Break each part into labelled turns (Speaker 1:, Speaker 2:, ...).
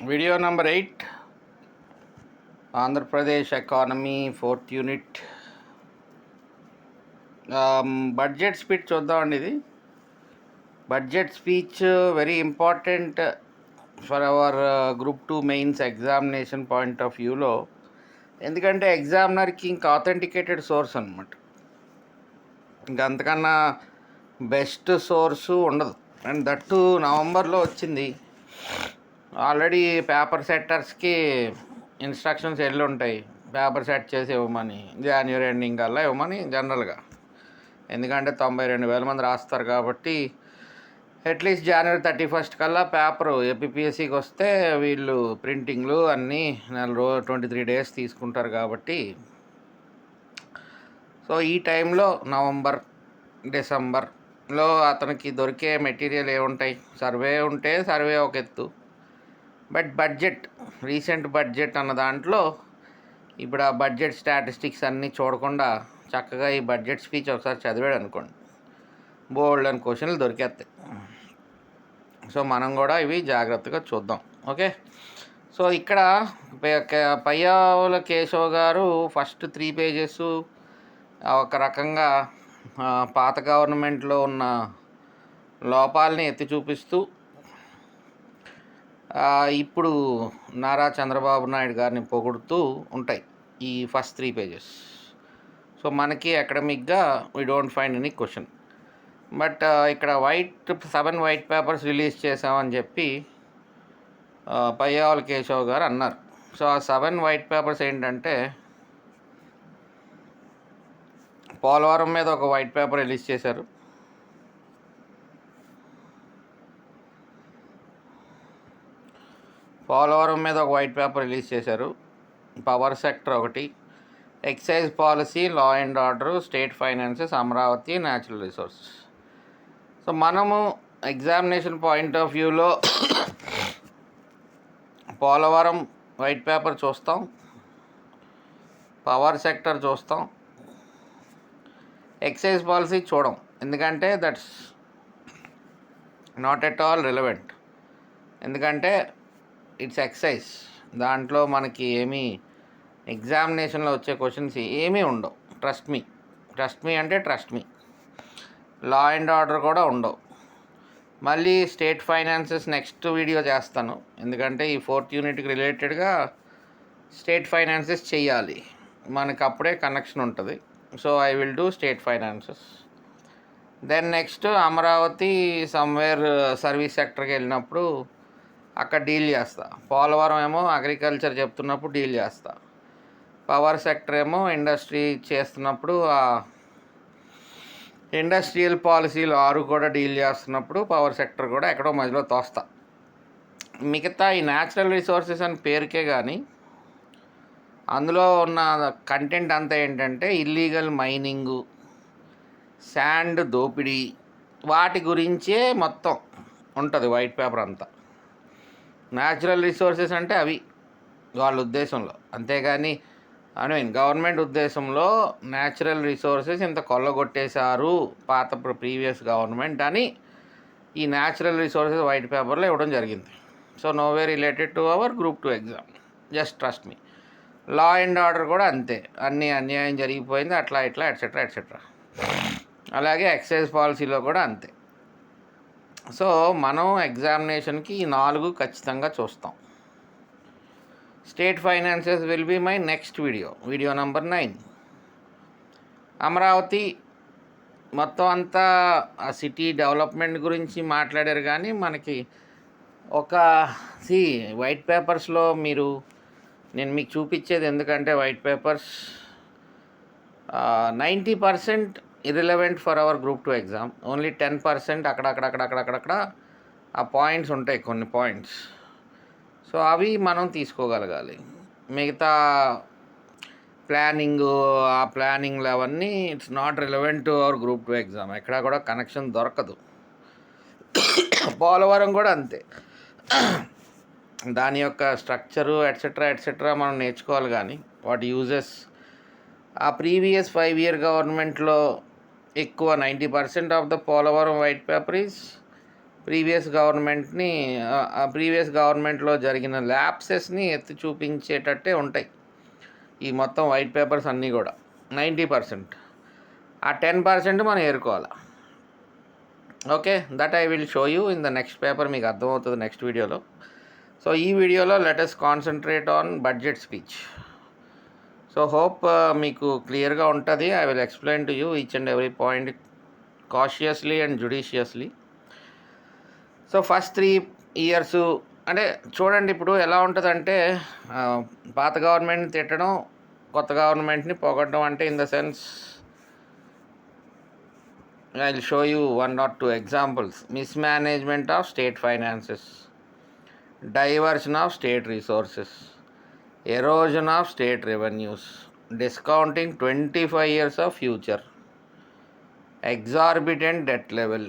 Speaker 1: Video number 8 Andhra Pradesh economy 4th unit budget speech చూద్దామండి. ఇది budget speech very important for hour group 2 mains examination point of వ్యూలో. ఎందుకంటే ఎగ్జామినర్కి ఇంకా authenticated source అనమాట. ఇంకా అంతకన్నా బెస్ట్ సోర్సు ఉండదు. అండ్ దట్టు నవంబర్లో వచ్చింది. ఆల్రెడీ పేపర్ సెట్టర్స్కి ఇన్స్ట్రక్షన్స్ వెళ్ళి ఉంటాయి, పేపర్ సెట్ చేసి ఇవ్వమని, జనవరి ఎండింగ్ కల్లా ఇవ్వమని జనరల్గా. ఎందుకంటే 92,000 మంది రాస్తారు కాబట్టి అట్లీస్ట్ జనవరి 31 కల్లా పేపరు ఏపీఎస్సికి వస్తే వీళ్ళు ప్రింటింగ్లు అన్నీ 23 డేస్ తీసుకుంటారు కాబట్టి. సో ఈ టైంలో నవంబర్ డిసెంబర్లో అతనికి దొరికే మెటీరియల్ ఏముంటాయి? సర్వే ఉంటే సర్వే ఒక ఎత్తు, బట్ బడ్జెట్, రీసెంట్ బడ్జెట్ అన్న దాంట్లో ఇప్పుడు ఆ బడ్జెట్ స్టాటిస్టిక్స్ అన్నీ చూడకుండా చక్కగా ఈ బడ్జెట్ స్పీచ్ ఒకసారి చదివాడు అనుకోండి, బోల్డ్ అని క్వశ్చన్లు దొరికేస్తాయి. సో మనం కూడా ఇవి జాగ్రత్తగా చూద్దాం. ఓకే, సో ఇక్కడ పయ్యావుల కేశవ్ గారు ఫస్ట్ 3 పేజెస్ ఒక రకంగా పాత గవర్నమెంట్లో ఉన్న లోపాలని ఎత్తి చూపిస్తూ ఇప్పుడు నారా చంద్రబాబు నాయుడు గారిని పొగుడుతూ ఉంటాయి ఈ ఫస్ట్ 3 పేజెస్. సో మనకి అకాడమిక్గా we don't find any question. But ఇక్కడ 7 వైట్ పేపర్స్ రిలీజ్ చేసామని చెప్పి పయ్యావుల కేశవ్ గారు అన్నారు. సో ఆ 7 వైట్ పేపర్స్ ఏంటంటే, పోలవరం మీద ఒక వైట్ పేపర్ రిలీజ్ చేశారు, పోలవరం మీద ఒక వైట్ పేపర్ రిలీజ్ చేశారు, పవర్ సెక్టర్ ఒకటి, excise policy, law and order, state finances, Amaravati, natural resources. So మనము ఎగ్జామినేషన్ పాయింట్ ఆఫ్ వ్యూలో పోలవరం వైట్ పేపర్ చూస్తాం, పవర్ సెక్టర్ చూస్తాం, ఎక్సైజ్ పాలసీ చూడం. ఎందుకంటే that's not at all relevant. ఎందుకంటే ఇట్స్ ఎక్సైజ్, దాంట్లో మనకి ఏమీ ఎగ్జామినేషన్లో వచ్చే క్వశ్చన్స్ ఏమీ ఉండవు. ట్రస్ట్ మీ అంటే trust me. Law and order కూడా ఉండవు. మళ్ళీ స్టేట్ ఫైనాన్సెస్ నెక్స్ట్ వీడియో చేస్తాను, ఎందుకంటే ఈ 4th యూనిట్కి రిలేటెడ్గా స్టేట్ ఫైనాన్సెస్ చెయ్యాలి, మనకు అప్పుడే కనెక్షన్ ఉంటుంది. So I will do state finances. Then next Amaravati somewhere service సెక్టర్కి వెళ్ళినప్పుడు అక్కడ డీల్ చేస్తా. పోలవరం ఏమో అగ్రికల్చర్ చెప్తున్నప్పుడు డీల్ చేస్తా. పవర్ సెక్టర్ ఏమో ఇండస్ట్రీ చేస్తున్నప్పుడు ఆ ఇండస్ట్రియల్ పాలసీలు 6 కూడా డీల్ చేస్తున్నప్పుడు పవర్ సెక్టర్ కూడా ఎక్కడో మధ్యలో తోస్తా. మిగతా ఈ న్యాచురల్ రిసోర్సెస్ అని పేరుకే కానీ అందులో ఉన్న కంటెంట్ అంతా ఏంటంటే ఇల్లీగల్ మైనింగు, శాండ్ దోపిడీ, వాటి గురించే మొత్తం ఉంటుంది వైట్ పేపర్ అంతా. న్యాచురల్ రిసోర్సెస్ అంటే అవి వాళ్ళ ఉద్దేశంలో, అంతేగాని గవర్నమెంట్ ఉద్దేశంలో న్యాచురల్ రిసోర్సెస్ ఇంత కొల్లగొట్టేశారు పాత ప్రీవియస్ గవర్నమెంట్ అని ఈ న్యాచురల్ రిసోర్సెస్ వైట్ పేపర్లో ఇవ్వడం జరిగింది. So no way related to our group 2 exam, just trust me. Law and order కూడా అంతే, అన్నీ అన్యాయం జరిగిపోయింది అట్లా ఇట్లా ఎట్సెట్రా. అలాగే ఎక్సైజ్ పాలసీలో కూడా అంతే. సో మనం ఎగ్జామినేషన్కి ఈ 4 ఖచ్చితంగా చూస్తాం. State finances will be my next video number 9. Amaravati మొత్తం అంతా ఆ సిటీ డెవలప్మెంట్ గురించి మాట్లాడారు, కానీ మనకి ఒక వైట్ పేపర్స్లో నేను మీకు చూపించేది, ఎందుకంటే white papers 90% irrelevant for hour group 2 exam. Only 10% అక్కడక్కడ ఆ పాయింట్స్ ఉంటాయి, కొన్ని పాయింట్స్. సో అవి మనం తీసుకోగలగాలి. మిగతా ఆ ప్లానింగ్లు అవన్నీ it's not relevant to our group 2 exam. ఎక్కడా కూడా కనెక్షన్ దొరకదు. పోలవరం కూడా అంతే, దాని యొక్క స్ట్రక్చరు ఎట్సెట్రా మనం నేర్చుకోవాలి, కానీ వాటి యూజెస్ ఆ ప్రీవియస్ 5 year గవర్నమెంట్లో ఎక్కువ 90% of the Polavaram white paper is previous గవర్నమెంట్లో జరిగిన ల్యాప్సెస్ని ఎత్తి చూపించేటట్టే ఉంటాయి ఈ మొత్తం వైట్ పేపర్స్ అన్నీ కూడా. 90%. ఆ 10% మనం ఏరుకోవాలి. Okay, that I will show you in the next paper. మీకు అర్థమవుతుంది నెక్స్ట్ వీడియోలో. సో ఈ వీడియోలో let us concentrate on budget speech. So hope మీకు క్లియర్గా ఉంటుంది. I will explain to you each and every point cautiously and judiciously. So first 3 years అంటే చూడండి, ఇప్పుడు ఎలా ఉంటుందంటే పాత గవర్నమెంట్ తిట్టడం, కొత్త గవర్నమెంట్ని పొగడడం. అంటే in the sense I will show you 1 or 2 examples. Mismanagement of state finances, diversion of state resources, erosion of state revenues, discounting 25 years of future, exorbitant debt level,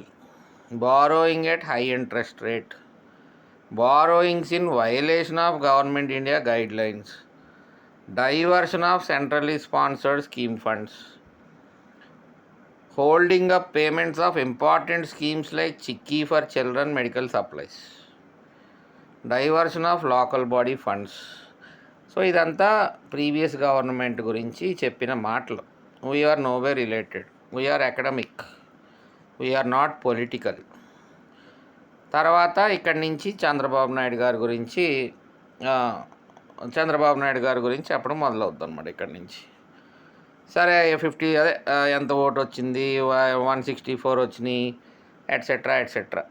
Speaker 1: borrowing at high interest rate, borrowings in violation of Government India guidelines, diversion of centrally sponsored scheme funds, holding up payments of important schemes like Chikki for children medical supplies, diversion of local body funds. So ఇదంతా previous government గురించి చెప్పిన మాటలు. We are no way related, we are academic, we are not political. తర్వాత ఇక్కడి నుంచి చంద్రబాబు నాయుడు గారి గురించి చెప్పడం మొదలవుద్ది అనమాట ఇక్కడి నుంచి. సరే 50 ఎంత ఓటు వచ్చింది, 164 వచ్చినాయి, ఎట్సెట్రా ఎట్సెట్రా.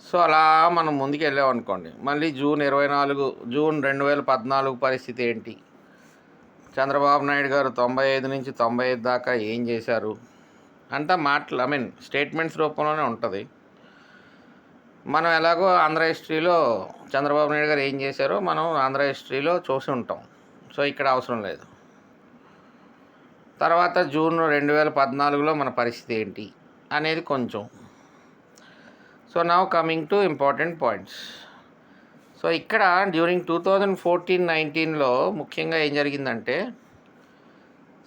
Speaker 1: సో అలా మనం ముందుకు వెళ్ళామనుకోండి, మళ్ళీ జూన్ 2014 పరిస్థితి ఏంటి, చంద్రబాబు నాయుడు గారు 95 నుంచి 95 దాకా ఏం చేశారు అంతా మాటలు, స్టేట్మెంట్స్ రూపంలోనే ఉంటుంది. మనం ఎలాగో ఆంధ్ర హిస్టరీలో చంద్రబాబు నాయుడు గారు ఏం చేశారో మనం ఆంధ్ర హిస్టరీలో చూసి ఉంటాం. సో ఇక్కడ అవసరం లేదు. తర్వాత జూన్ 2014లో మన పరిస్థితి ఏంటి అనేది కొంచెం. So now coming to important points. So ఇక్కడ డ్యూరింగ్ 2014-19లో ముఖ్యంగా ఏం జరిగిందంటే,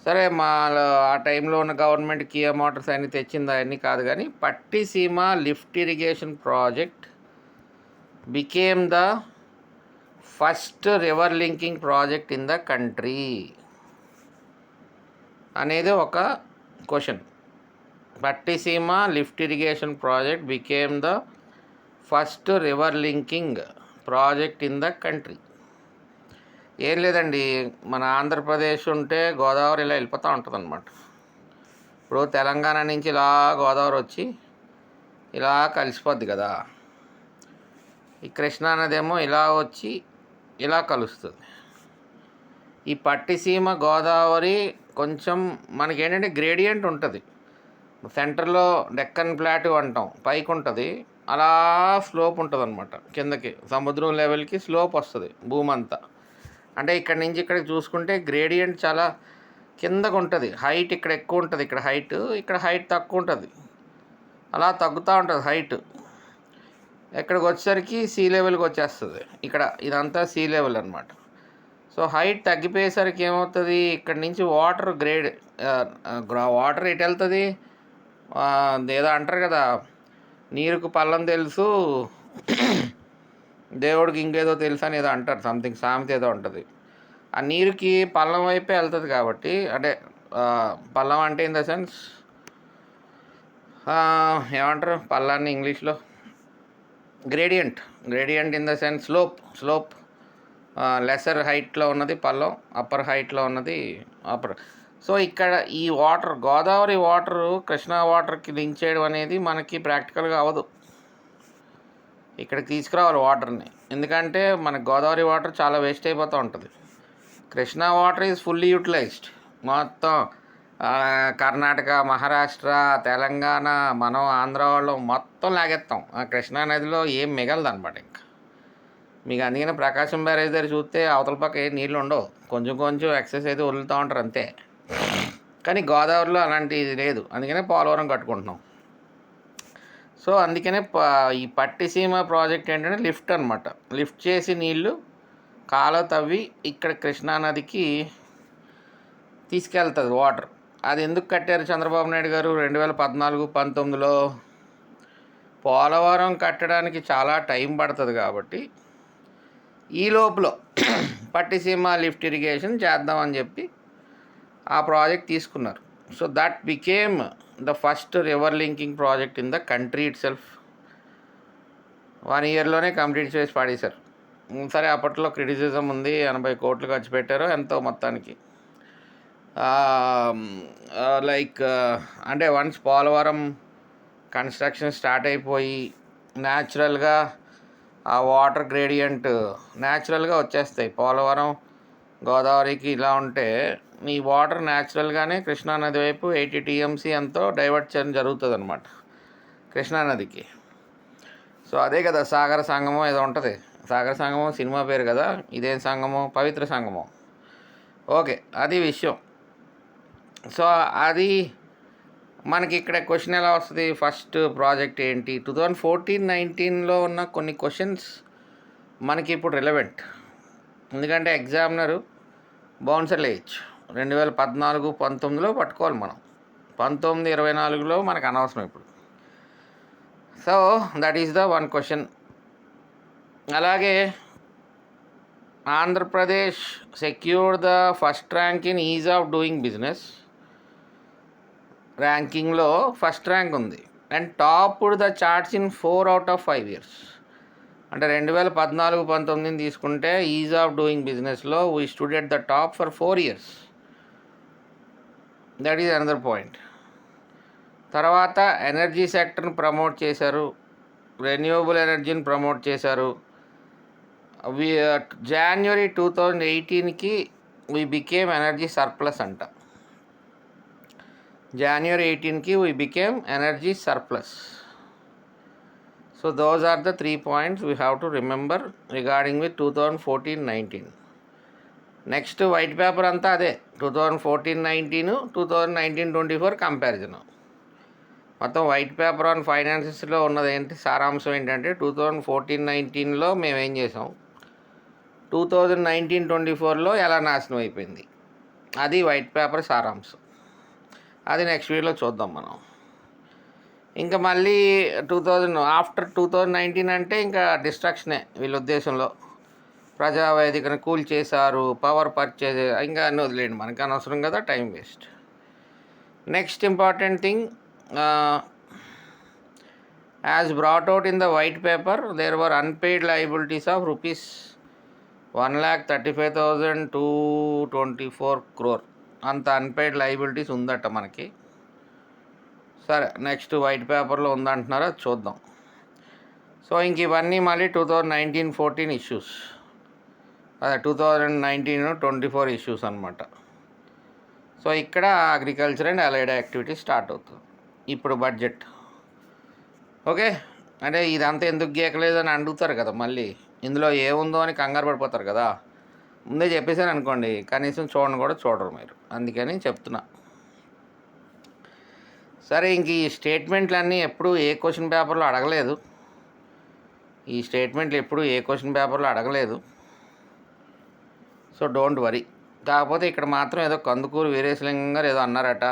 Speaker 1: సరే ఆ టైంలో ఉన్న గవర్నమెంట్ కియా మోటార్స్ అన్ని తెచ్చింది అవన్నీ కాదు, కానీ Pattiseema lift irrigation project became the first river linking project in the country అనేది ఒక question. Pattiseema lift irrigation project became the first river linking project in the country. ఏం లేదండి, మన ఆంధ్రప్రదేశ్ ఉంటే గోదావరి ఇలా వెళ్ళిపోతూ ఉంటుంది అనమాట. ఇప్పుడు తెలంగాణ నుంచి ఇలా గోదావరి వచ్చి ఇలా కలిసిపోద్ది కదా. ఈ కృష్ణా నదేమో ఇలా వచ్చి ఇలా కలుస్తుంది. ఈ పట్టిసీమ గోదావరి కొంచెం మనకేంటంటే గ్రేడియంట్ ఉంటుంది. సెంటర్లో డెక్కన్ ప్లాట్యూ అంటాం, పైకి ఉంటుంది, అలా స్లోప్ ఉంటుంది అనమాట. కిందకి సముద్రం లెవెల్కి స్లోప్ వస్తుంది భూమి అంతా. అంటే ఇక్కడి నుంచి ఇక్కడికి చూసుకుంటే గ్రేడియంట్ చాలా కిందకు ఉంటుంది. హైట్ ఇక్కడ ఎక్కువ ఉంటుంది, ఇక్కడ హైట్ తక్కువ ఉంటుంది, అలా తగ్గుతూ ఉంటుంది హైట్. ఇక్కడికి వచ్చేసరికి సీ లెవెల్కి వచ్చేస్తుంది. ఇక్కడ ఇదంతా సీ లెవెల్ అనమాట. సో హైట్ తగ్గిపోయేసరికి ఏమవుతుంది, ఇక్కడి నుంచి వాటర్ వాటర్ ఎటు వెళ్తుంది, ఏదో అంటారు కదా, నీరుకు పల్లం తెలుసు దేవుడికి ఇంకేదో తెలుసు అని ఏదో అంటారు, సంథింగ్ సామెత ఏదో ఉంటుంది. ఆ నీరుకి పల్లం వైపే వెళ్తుంది కాబట్టి, అంటే పల్లం అంటే ఇన్ ద సెన్స్ ఏమంటారు పల్లాన్ని ఇంగ్లీష్లో, gradient in the sense slope. Lesser హైట్లో ఉన్నది పల్లం, అప్పర్ హైట్లో ఉన్నది అప్పర్. సో ఇక్కడ ఈ వాటర్, గోదావరి వాటరు కృష్ణా వాటర్కి లింక్ చేయడం అనేది మనకి ప్రాక్టికల్గా అవ్వదు. ఇక్కడికి తీసుకురావాలి వాటర్ని, ఎందుకంటే మనకు గోదావరి వాటర్ చాలా వేస్ట్ అయిపోతూ ఉంటుంది. Krishna water is fully utilized. మొత్తం కర్ణాటక, మహారాష్ట్ర, తెలంగాణ, మనం ఆంధ్ర వాళ్ళు మొత్తం లాగేస్తాం. ఆ కృష్ణా నదిలో ఏం మిగలదు అనమాట. ఇంకా మీకు అందుకనే ప్రకాశం బ్యారేజ్ దగ్గర చూస్తే అవతల పక్క ఏ నీళ్ళు ఉండవు, కొంచెం ఎక్సెస్ అయితే వదులుతూ ఉంటారు అంతే. కానీ గోదావరిలో అలాంటిది లేదు, అందుకనే పోలవరం కట్టుకుంటున్నాం. సో అందుకనే ఈ పట్టిసీమ ప్రాజెక్ట్ ఏంటంటే లిఫ్ట్ అనమాట. లిఫ్ట్ చేసి నీళ్ళు కాలువ తవ్వి ఇక్కడ కృష్ణానదికి తీసుకెళ్తుంది వాటర్. అది ఎందుకు కట్టారు చంద్రబాబు నాయుడు గారు 2014-19లో పోలవరం కట్టడానికి చాలా టైం పడుతుంది కాబట్టి ఈ లోపల పట్టిసీమ లిఫ్ట్ ఇరిగేషన్ చేద్దామని చెప్పి ఆ ప్రాజెక్ట్ తీసుకున్నారు. So that became the first river linking project in the country itself. 1 ఇయర్లోనే కంప్లీట్ చేసి పాడేశారు. సరే, అప్పట్లో క్రిటిసిజం ఉంది, 80 కోట్లు ఖర్చు పెట్టారు ఎంతో మొత్తానికి. అంటే వన్స్ పోలవరం కన్స్ట్రక్షన్ స్టార్ట్ అయిపోయి న్యాచురల్గా ఆ వాటర్ గ్రేడియంట్ న్యాచురల్గా వచ్చేస్తాయి. పోలవరం గోదావరికి ఇలా ఉంటే ఈ వాటర్ న్యాచురల్గానే కృష్ణానది వైపు 80 TMC ఎంతో డైవర్ట్ చేయడం జరుగుతుంది అనమాట కృష్ణానదికి. సో అదే కదా సాగర సంగమం ఏదో ఉంటుంది. సాగర సంగమం సినిమా పేరు కదా, ఇదేం సంగమం? పవిత్ర సంగమం. ఓకే, అది విషయం. సో అది మనకి ఇక్కడ క్వశ్చన్ ఎలా వస్తుంది? ఫస్ట్ ప్రాజెక్ట్ ఏంటి? 2014-19లో ఉన్న కొన్ని క్వశ్చన్స్ మనకి ఇప్పుడు రిలవెంట్. ఎందుకంటే ఎగ్జామినరు బౌన్సర్ వేయచ్చు. 2014-19లో పట్టుకోవాలి మనం. 19-24లో మనకు అనవసరం ఇప్పుడు. So that is the one question. అలాగే Andhra Pradesh secure the first rank in ease of doing business ర్యాంకింగ్లో ఫస్ట్ ర్యాంక్ ఉంది. And top the charts in 4 out of 5 years. అంటే 2014-19 తీసుకుంటే ఈజ్ ఆఫ్ డూయింగ్ బిజినెస్లో we stood at the top for 4 years. That is another point. తర్వాత energy సెక్టర్ని promote చేశారు, renewable ఎనర్జీని promote చేశారు. January 2018కి వీ బికేమ్ ఎనర్జీ సర్ప్లస్ అంట. January 18కి we became energy surplus. So those are the 3 points we have to remember regarding with 2014-19. Next white paper అంతా అదే 2014-19, 2019-24 కంపారిజన్. మొత్తం వైట్ పేపర్ ఆన్ ఫైనాన్సెస్లో ఉన్నది ఏంటి సారాంశం ఏంటంటే 2014-19లో మేము ఏం చేసాం, 2019-24లో ఎలా నాశనం అయిపోయింది, అది వైట్ పేపర్ సారాంశం. అది నెక్స్ట్ వీడియోలో చూద్దాం మనం. ఇంకా మళ్ళీ ఆఫ్టర్ 2019 అంటే ఇంకా డిస్ట్రక్షనే వీళ్ళ ఉద్దేశంలో. ప్రజావేదికను కూల్ చేశారు, పవర్ పర్చేజ్, ఇంకా అన్నీ వదిలేయండి, మనకు అనవసరం కదా, time waste. Next important thing, as brought out in the white paper, there were unpaid liabilities of rupees 1,35,224 crore. అంత అన్పెయిడ్ లైబిలిటీస్ ఉందట మనకి. సరే, నెక్స్ట్ వైట్ పేపర్లో ఉందంటున్నారా, చూద్దాం. సో ఇంక ఇవన్నీ మళ్ళీ 2019-14 ఇష్యూస్, అదే 2019-24 ఇష్యూస్ అనమాట. సో ఇక్కడ agriculture and allied activity start అవుతుంది. ఇప్పుడు బడ్జెట్. ఓకే, అంటే ఇదంతా ఎందుకు గీయకలేదు అని అడుగుతారు కదా, మళ్ళీ ఇందులో ఏముందో అని కంగారు పడిపోతారు కదా. ముందే చెప్పేసాను అనుకోండి, కనీసం చూడను కూడా చూడరు మీరు, అందుకని చెప్తున్నా. సరే, ఇంక ఈ స్టేట్మెంట్లన్నీ ఎప్పుడు ఏ క్వశ్చన్ పేపర్లో అడగలేదు. So don't worry. కాకపోతే ఇక్కడ మాత్రం ఏదో కందుకూరు వీరేశలింగం గారు ఏదో అన్నారట,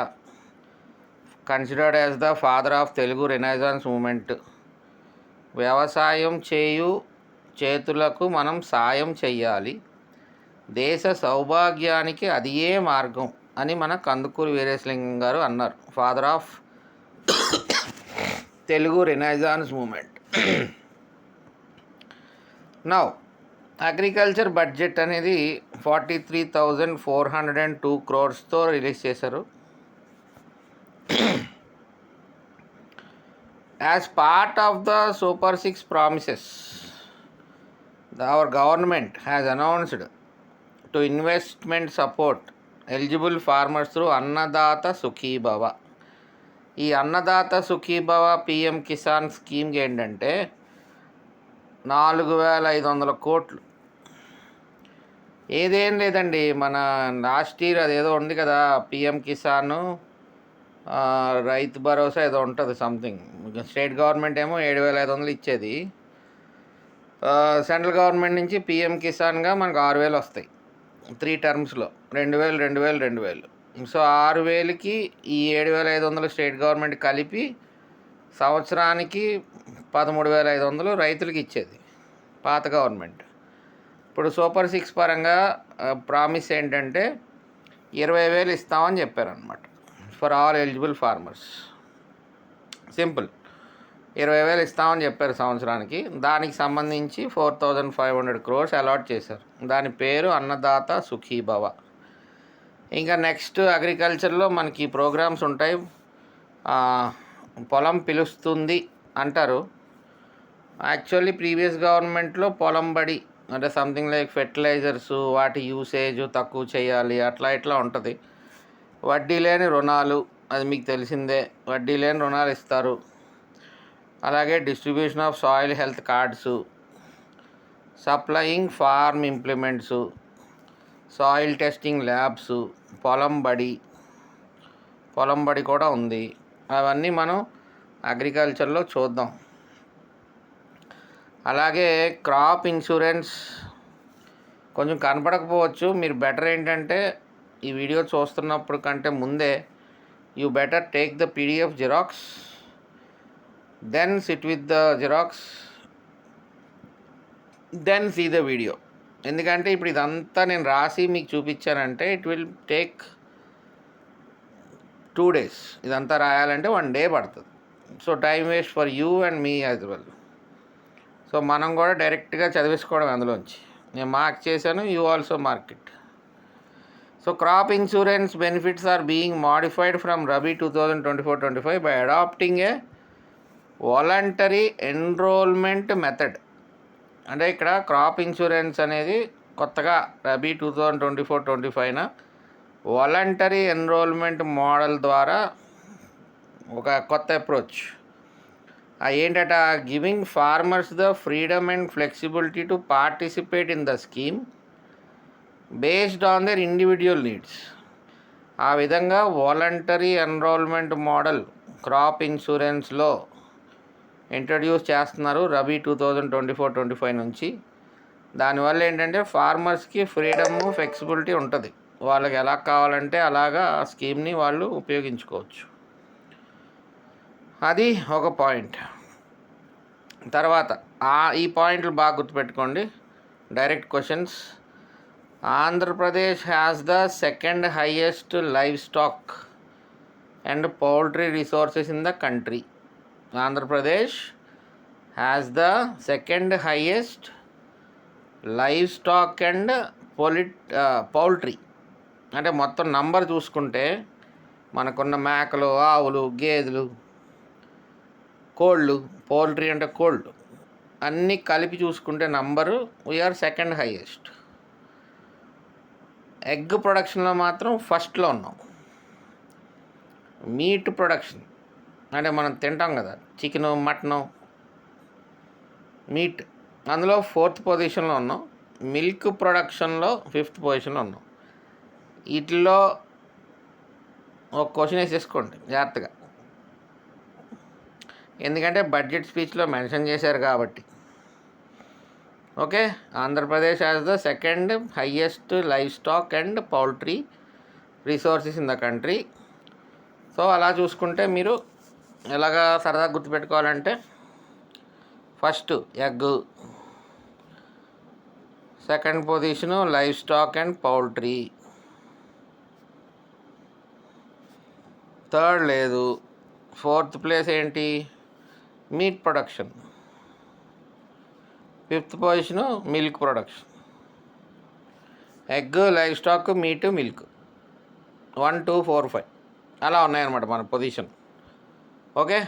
Speaker 1: considered as the father of Telugu renaissance movement. వ్యవసాయం చేయు చేతులకు మనం సాయం చెయ్యాలి, దేశ సౌభాగ్యానికి అదియే మార్గం అని మన కందుకూరు వీరేశలింగం గారు అన్నారు, father of Telugu renaissance movement. Now agriculture budget అనేది 43,402 crores రిలీజ్ చేశారు. As part of the Super 6 promises, our government has announced to investment support eligible farmers through Annadata Sukhibhava. ఈ అన్నదాత సుఖీభవ PM కిసాన్ స్కీమ్కి ఏంటంటే 4,500 కోట్లు. ఏదేం లేదండి, మన లాస్ట్ ఇయర్ అదేదో ఉంది కదా PM కిసాన్ రైతు భరోసా ఏదో ఉంటుంది సంథింగ్. స్టేట్ గవర్నమెంట్ ఏమో 7,500 ఇచ్చేది, సెంట్రల్ గవర్నమెంట్ నుంచి PM కిసాన్గా మనకు 6,000 వస్తాయి 3 టర్మ్స్లో, 2,000, 2,000, 2,000. సో 6,000కి ఈ 7,500 స్టేట్ గవర్నమెంట్ కలిపి సంవత్సరానికి 13,500 రైతులకి ఇచ్చేది పాత గవర్నమెంట్. ఇప్పుడు సూపర్ 6 పరంగా ప్రామిస్ ఏంటంటే 20,000 ఇస్తామని చెప్పారనమాట for all eligible farmers. Simple, 20,000 ఇస్తామని చెప్పారు సంవత్సరానికి. దానికి సంబంధించి 4,500 crores అలాట్ చేశారు. దాని పేరు అన్నదాత సుఖీభవ. ఇంకా నెక్స్ట్ అగ్రికల్చర్లో మనకి ప్రోగ్రామ్స్ ఉంటాయి. పొలం పిలుస్తుంది అంటారు. యాక్చువల్లీ ప్రీవియస్ గవర్నమెంట్లో పొలం బడి అంటే సంథింగ్ లైక్ ఫెర్టిలైజర్స్ వాటి యూసేజ్ తక్కువ చేయాలి, అట్లా ఇట్లా ఉంటుంది. వడ్డీ లేని రుణాలు, అది మీకు తెలిసిందే, వడ్డీ లేని రుణాలు ఇస్తారు. అలాగే distribution of soil health cards, supplying farm implements, soil testing labs, Polam Badi కూడా ఉంది. అవన్నీ మనం అగ్రికల్చర్లో చూద్దాం. అలాగే క్రాప్ ఇన్సూరెన్స్ కొంచెం కనపడకపోవచ్చు. మీరు బెటర్ ఏంటంటే ఈ వీడియో చూస్తున్నప్పుడు కంటే ముందే you better take the PDF xerox, then sit with the xerox, then see the video. ఎందుకంటే ఇప్పుడు ఇదంతా నేను రాసి మీకు చూపించానంటే ఇట్ విల్ టేక్ 2 days. ఇదంతా రాయాలంటే 1 day పడుతుంది. So time waste for you and me as well. So మనం కూడా డైరెక్ట్గా చదివేసుకోవడం అందులోంచి. నేను మార్క్ చేశాను, you also mark it. So crop insurance benefits are being modified from rabi 2024-25 by adapting A voluntary enrolment method. అంటే ఇక్కడ క్రాప్ ఇన్సూరెన్స్ అనేది కొత్తగా రబీ 2024-25న వాలంటరీ ఎన్రోల్మెంట్ మోడల్ ద్వారా ఒక కొత్త అప్రోచ్. ఏంటట, giving farmers the freedom and flexibility to participate in the scheme based on their individual needs. ఆ విధంగా వాలంటరీ ఎన్రోల్మెంట్ మోడల్ క్రాప్ ఇన్సూరెన్స్లో ఇంట్రడ్యూస్ చేస్తున్నారు రబీ 2024-25 నుంచి. దానివల్ల ఏంటంటే ఫార్మర్స్కి ఫ్రీడము ఫ్లెక్సిబిలిటీ ఉంటుంది. వాళ్ళకి ఎలా కావాలంటే అలాగా ఆ స్కీమ్ని వాళ్ళు ఉపయోగించుకోవచ్చు. అది ఒక పాయింట్. తర్వాత ఈ పాయింట్లు బాగా గుర్తుపెట్టుకోండి, direct questions. Andhra Pradesh has the second highest livestock and poultry resources in the country. Andhra Pradesh has the second highest livestock and poultry. అంటే మొత్తం నంబర్ చూసుకుంటే మనకున్న మేకలు, ఆవులు, గేదెలు, కోళ్ళు, పౌల్ట్రీ అంటే కోళ్ళు, అన్నీ కలిపి చూసుకుంటే number we're second highest. Egg ప్రొడక్షన్లో మాత్రం ఫస్ట్లో ఉన్నాం. మీట్ ప్రొడక్షన్ అంటే మనం తింటాం కదా, చికెను, మటను, మీట్, అందులో 4th పొజిషన్లో ఉన్నాం. మిల్క్ ప్రొడక్షన్లో 5th పొజిషన్లో ఉన్నాం. వీటిల్లో ఒక క్వశ్చన్ వేసేసుకోండి జాగ్రత్తగా, ఎందుకంటే బడ్జెట్ స్పీచ్లో మెన్షన్ చేశారు కాబట్టి. Okay, Andhra Pradesh has the second highest livestock and poultry resources in the country. So అలా చూసుకుంటే మీరు ఎలాగా సరదా గుర్తుపెట్టుకోవాలంటే first egg, second position livestock and poultry, third లేదు, 4th ప్లేస్ ఏంటి meat production, 5th position milk production. Egg, livestock, meat, milk 1, 2, 4, 5 అలా ఉన్నాయన్నమాట మన పొజిషన్. ఓకే,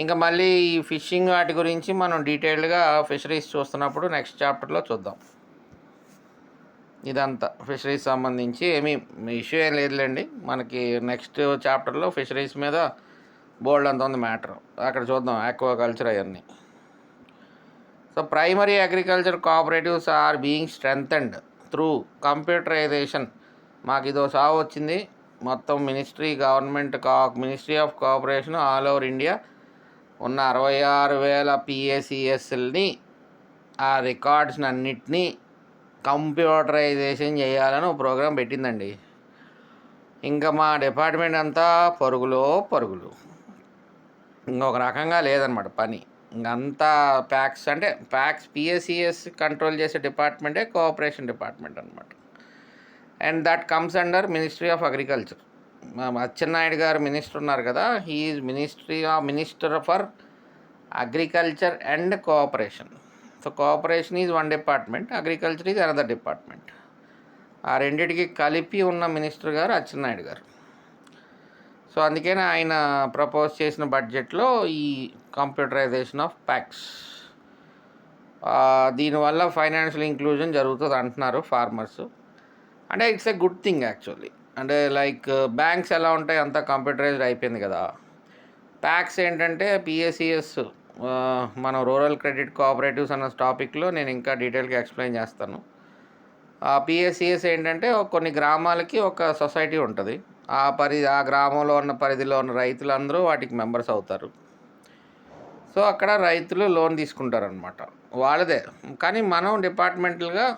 Speaker 1: ఇంకా మళ్ళీ ఈ ఫిషింగ్ వాటి గురించి మనం డీటెయిల్డ్గా ఫిషరీస్ చూస్తున్నప్పుడు నెక్స్ట్ చాప్టర్లో చూద్దాం. ఇదంతా ఫిషరీస్ సంబంధించి ఏమీ ఇష్యూ ఏం లేదులేండి. మనకి నెక్స్ట్ చాప్టర్లో ఫిషరీస్ మీద బోల్డ్ అంత ఉంది మ్యాటర్, అక్కడ చూద్దాం ఆక్వాకల్చర్ అవన్నీ. So primary agriculture cooperatives are being strengthened through computerization. మాకు ఇదో సాగు వచ్చింది. మొత్తం ministry of cooperation all over India ఉన్న 66,000 PACSల్ని, ఆ రికార్డ్స్ని అన్నిటినీ కంప్యూటరైజేషన్ చేయాలని ఒక ప్రోగ్రాం ఇంకొక రకంగా లేదనమాట పని. ఇంకంతా ప్యాక్స్ అంటే పిఎస్సిఎస్ కంట్రోల్ చేసే డిపార్ట్మెంటే కోఆపరేషన్ డిపార్ట్మెంట్ అనమాట. And that comes under ministry of agriculture. Atchannaidu గారు మినిస్టర్ ఉన్నారు కదా, he is minister for agriculture and cooperation. So cooperation is one department, agriculture is another department. ఆ రెండింటికి కలిపి ఉన్న మినిస్టర్ గారు అచ్చెన్నాయుడు గారు. సో అందుకని ఆయన ప్రపోజ్ చేసిన బడ్జెట్లో ఈ కంప్యూటరైజేషన్ ఆఫ్ ప్యాక్స్, దీనివల్ల ఫైనాన్షియల్ ఇంక్లూజన్ జరుగుతుంది అంటున్నారు ఫార్మర్స్. అంటే it's a good thing actually. అంటే లైక్ బ్యాంక్స్ ఎలా ఉంటాయి, అంతా కంప్యూటరైజ్డ్ అయిపోయింది కదా. ప్యాక్స్ ఏంటంటే పిఎస్సిఎస్, మనం రూరల్ క్రెడిట్ కోఆపరేటివ్స్ అన్న టాపిక్లో నేను ఇంకా డీటెయిల్గా ఎక్స్ప్లెయిన్ చేస్తాను. పిఎస్సిఎస్ ఏంటంటే కొన్ని గ్రామాలకి ఒక సొసైటీ ఉంటుంది. ఆ గ్రామంలో ఉన్న పరిధిలో ఉన్న రైతులందరూ వాటికి మెంబర్స్ అవుతారు. సో అక్కడ రైతులు లోన్ తీసుకుంటారనమాట, వాళ్ళదే. కానీ మనం డిపార్ట్మెంటల్గా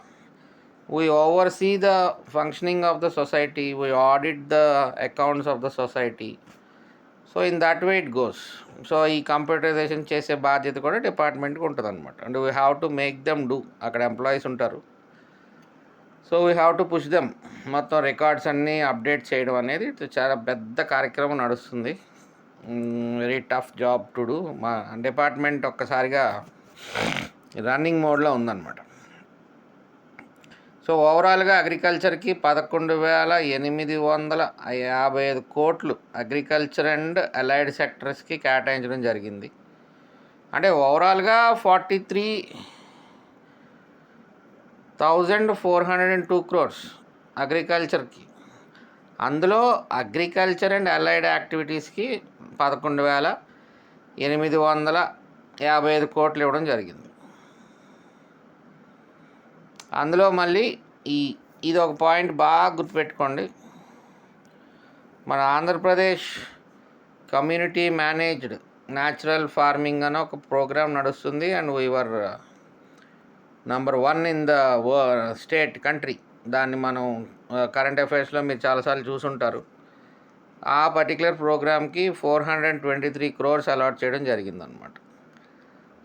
Speaker 1: we oversee the functioning of the society, we audit the accounts of the society. So in that way it goes. So ఈ కంప్యూటరైజేషన్ చేసే బాధ్యత కూడా డిపార్ట్మెంట్కి ఉంటుంది అనమాట. And we have to make them do. అక్కడ ఎంప్లాయీస్ ఉంటారు, so we have to push them. మొత్తం రికార్డ్స్ అన్నీ అప్డేట్ చేయడం అనేది చాలా పెద్ద కార్యక్రమం నడుస్తుంది. Very tough job to do. మా డిపార్ట్మెంట్ ఒక్కసారిగా రన్నింగ్ మోడ్లో ఉందన్నమాట. సో ఓవరాల్గా అగ్రికల్చర్కి 11,855 కోట్లు అగ్రికల్చర్ అండ్ అలైడ్ సెక్టర్స్కి కేటాయించడం జరిగింది. అంటే ఓవరాల్గా 43,402 crores అగ్రికల్చర్కి. అందులో అగ్రికల్చర్ అండ్ అలైడ్ యాక్టివిటీస్కి 11,855 కోట్లు ఇవ్వడం జరిగింది. అందులో మళ్ళీ ఇది ఒక పాయింట్ బాగా గుర్తుపెట్టుకోండి. మన Andhra Pradesh community managed natural farming అని ఒక ప్రోగ్రామ్ నడుస్తుంది. And we are number 1 in the state country. దాన్ని మనం కరెంట్ అఫైర్స్లో మీరు చాలాసార్లు చూసుంటారు. ఆ పర్టికులర్ ప్రోగ్రామ్కి 423 crores అలాట్ చేయడం జరిగిందనమాట.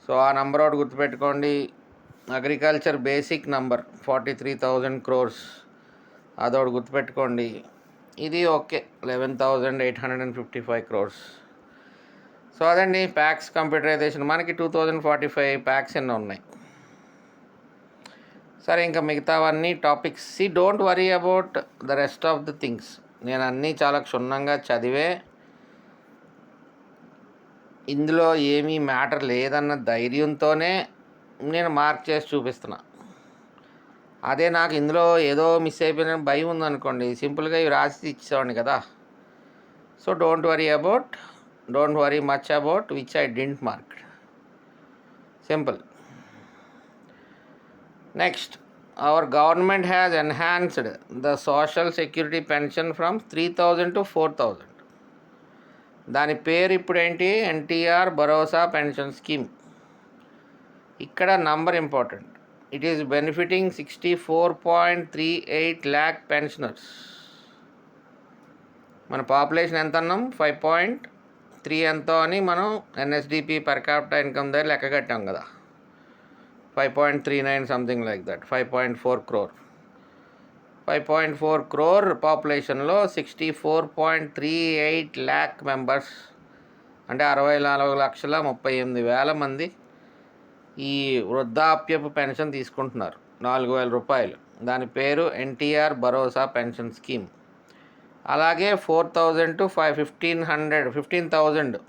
Speaker 1: సో ఆ నెంబర్ ఒకటి గుర్తుపెట్టుకోండి. అగ్రికల్చర్ బేసిక్ నంబర్ 43,000 crores, అదొకటి గుర్తుపెట్టుకోండి. ఇది ఓకే 11,855 crores. సో అదండి ప్యాక్స్ కంప్యూటరైజేషన్. మనకి 2045 ప్యాక్స్ ఎన్నో ఉన్నాయి. సరే, ఇంకా మిగతావన్నీ topics. Don't worry about the rest of the things. నేను అన్నీ చాలా క్షుణ్ణంగా చదివే, ఇందులో ఏమీ మ్యాటర్ లేదన్న ధైర్యంతోనే నేను మార్క్ చేసి చూపిస్తున్నా. అదే నాకు ఇందులో ఏదో మిస్ అయిపోయిన భయం ఉందనుకోండి, సింపుల్గా ఇవి రాసి ఇచ్చేవాడిని కదా. So don't worry much about which I didn't mark. Simple. Next, our government has enhanced the social security pension from 3,000 to 4,000. దాని పేరు ఇప్పుడు ఏంటి? ఎన్టీఆర్ భరోసా పెన్షన్ స్కీమ్. ఇక్కడ number important. It is benefiting 64.38 lakh pensioners. మన పాపులేషన్ ఎంత అన్నాం? 5.3 ఎంతో అని మనం ఎన్ఎస్డిపి పర్ క్యాపిటల్ ఇన్కమ్ దగ్గర లెక్క కట్టాం కదా. 5.39 something like that. 5.4 crore. 5.4 crore పాపులేషన్లో 64.38 lakh members, అంటే 64,38,000 మంది ఈ వృద్ధాప్యపు పెన్షన్ తీసుకుంటున్నారు. 4,000 రూపాయలు. దాని పేరు ఎన్టీఆర్ భరోసా పెన్షన్ స్కీమ్. అలాగే 4,000 to 15,000,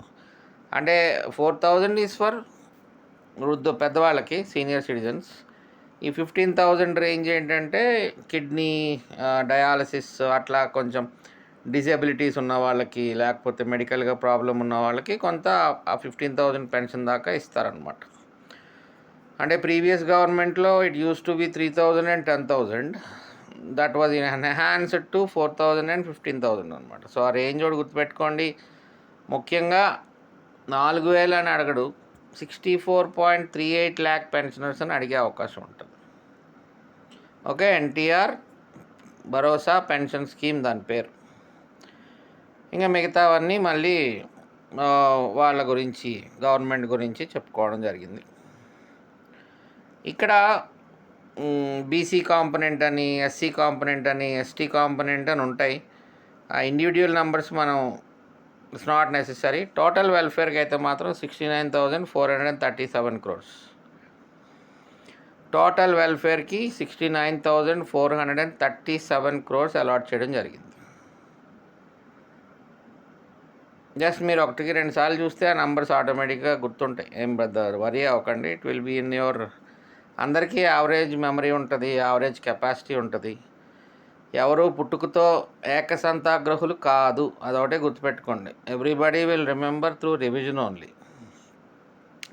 Speaker 1: అంటే 4,000 ఈజ్ ఫర్ పెద్దవాళ్ళకి, సీనియర్ సిటిజన్స్. ఈ 15,000 రేంజ్ ఏంటంటే కిడ్నీ డయాలసిస్, అట్లా కొంచెం డిజేబిలిటీస్ ఉన్న వాళ్ళకి, లేకపోతే మెడికల్గా ప్రాబ్లం ఉన్న వాళ్ళకి కొంత ఆ 15,000 పెన్షన్ దాకా ఇస్తారనమాట. అంటే ప్రీవియస్ గవర్నమెంట్లో it use to be 3,000 and 10,000. That was enhanced to 4,000 and 15,000 అనమాట. సో ఆ రేంజ్ కూడా గుర్తుపెట్టుకోండి. ముఖ్యంగా 4,000 అని అడగడు, 64.38 lakh పెన్షనర్స్ అని అడిగే అవకాశం ఉంటుంది. ఓకే, ఎన్టీఆర్ భరోసా పెన్షన్ స్కీమ్ దాని పేరు. ఇంకా మిగతావన్నీ మళ్ళీ వాళ్ళ గురించి గవర్నమెంట్ గురించి చెప్పుకోవడం జరిగింది. ఇక్కడ బీసీ కాంపొనెంట్ అని, ఎస్సీ కాంపొనెంట్ అని, ఎస్టీ కాంపొనెంట్ అని ఉంటాయి. ఆ ఇండివిజువల్ నెంబర్స్ మనం ఇట్స్ నాట్ నెసెసరీ. టోటల్ వెల్ఫేర్కి అయితే మాత్రం 69,437 crores. టోటల్ వెల్ఫేర్కి 69,437 crores అలాట్ చేయడం జరిగింది. జస్ట్ మీరు ఒకటికి 2 సార్లు చూస్తే ఆ నంబర్స్ ఆటోమేటిక్గా గుర్తుంటాయి. ఏం పెద్ద వరీ అవ్వకండి. It will be in your. అందరికీ యావరేజ్ మెమరీ ఉంటుంది, యావరేజ్ కెపాసిటీ ఉంటుంది. ఎవరు పుట్టుకతో ఏకసంతాగ్రహులు కాదు, అదొకటే గుర్తుపెట్టుకోండి. Everybody will remember through revision only.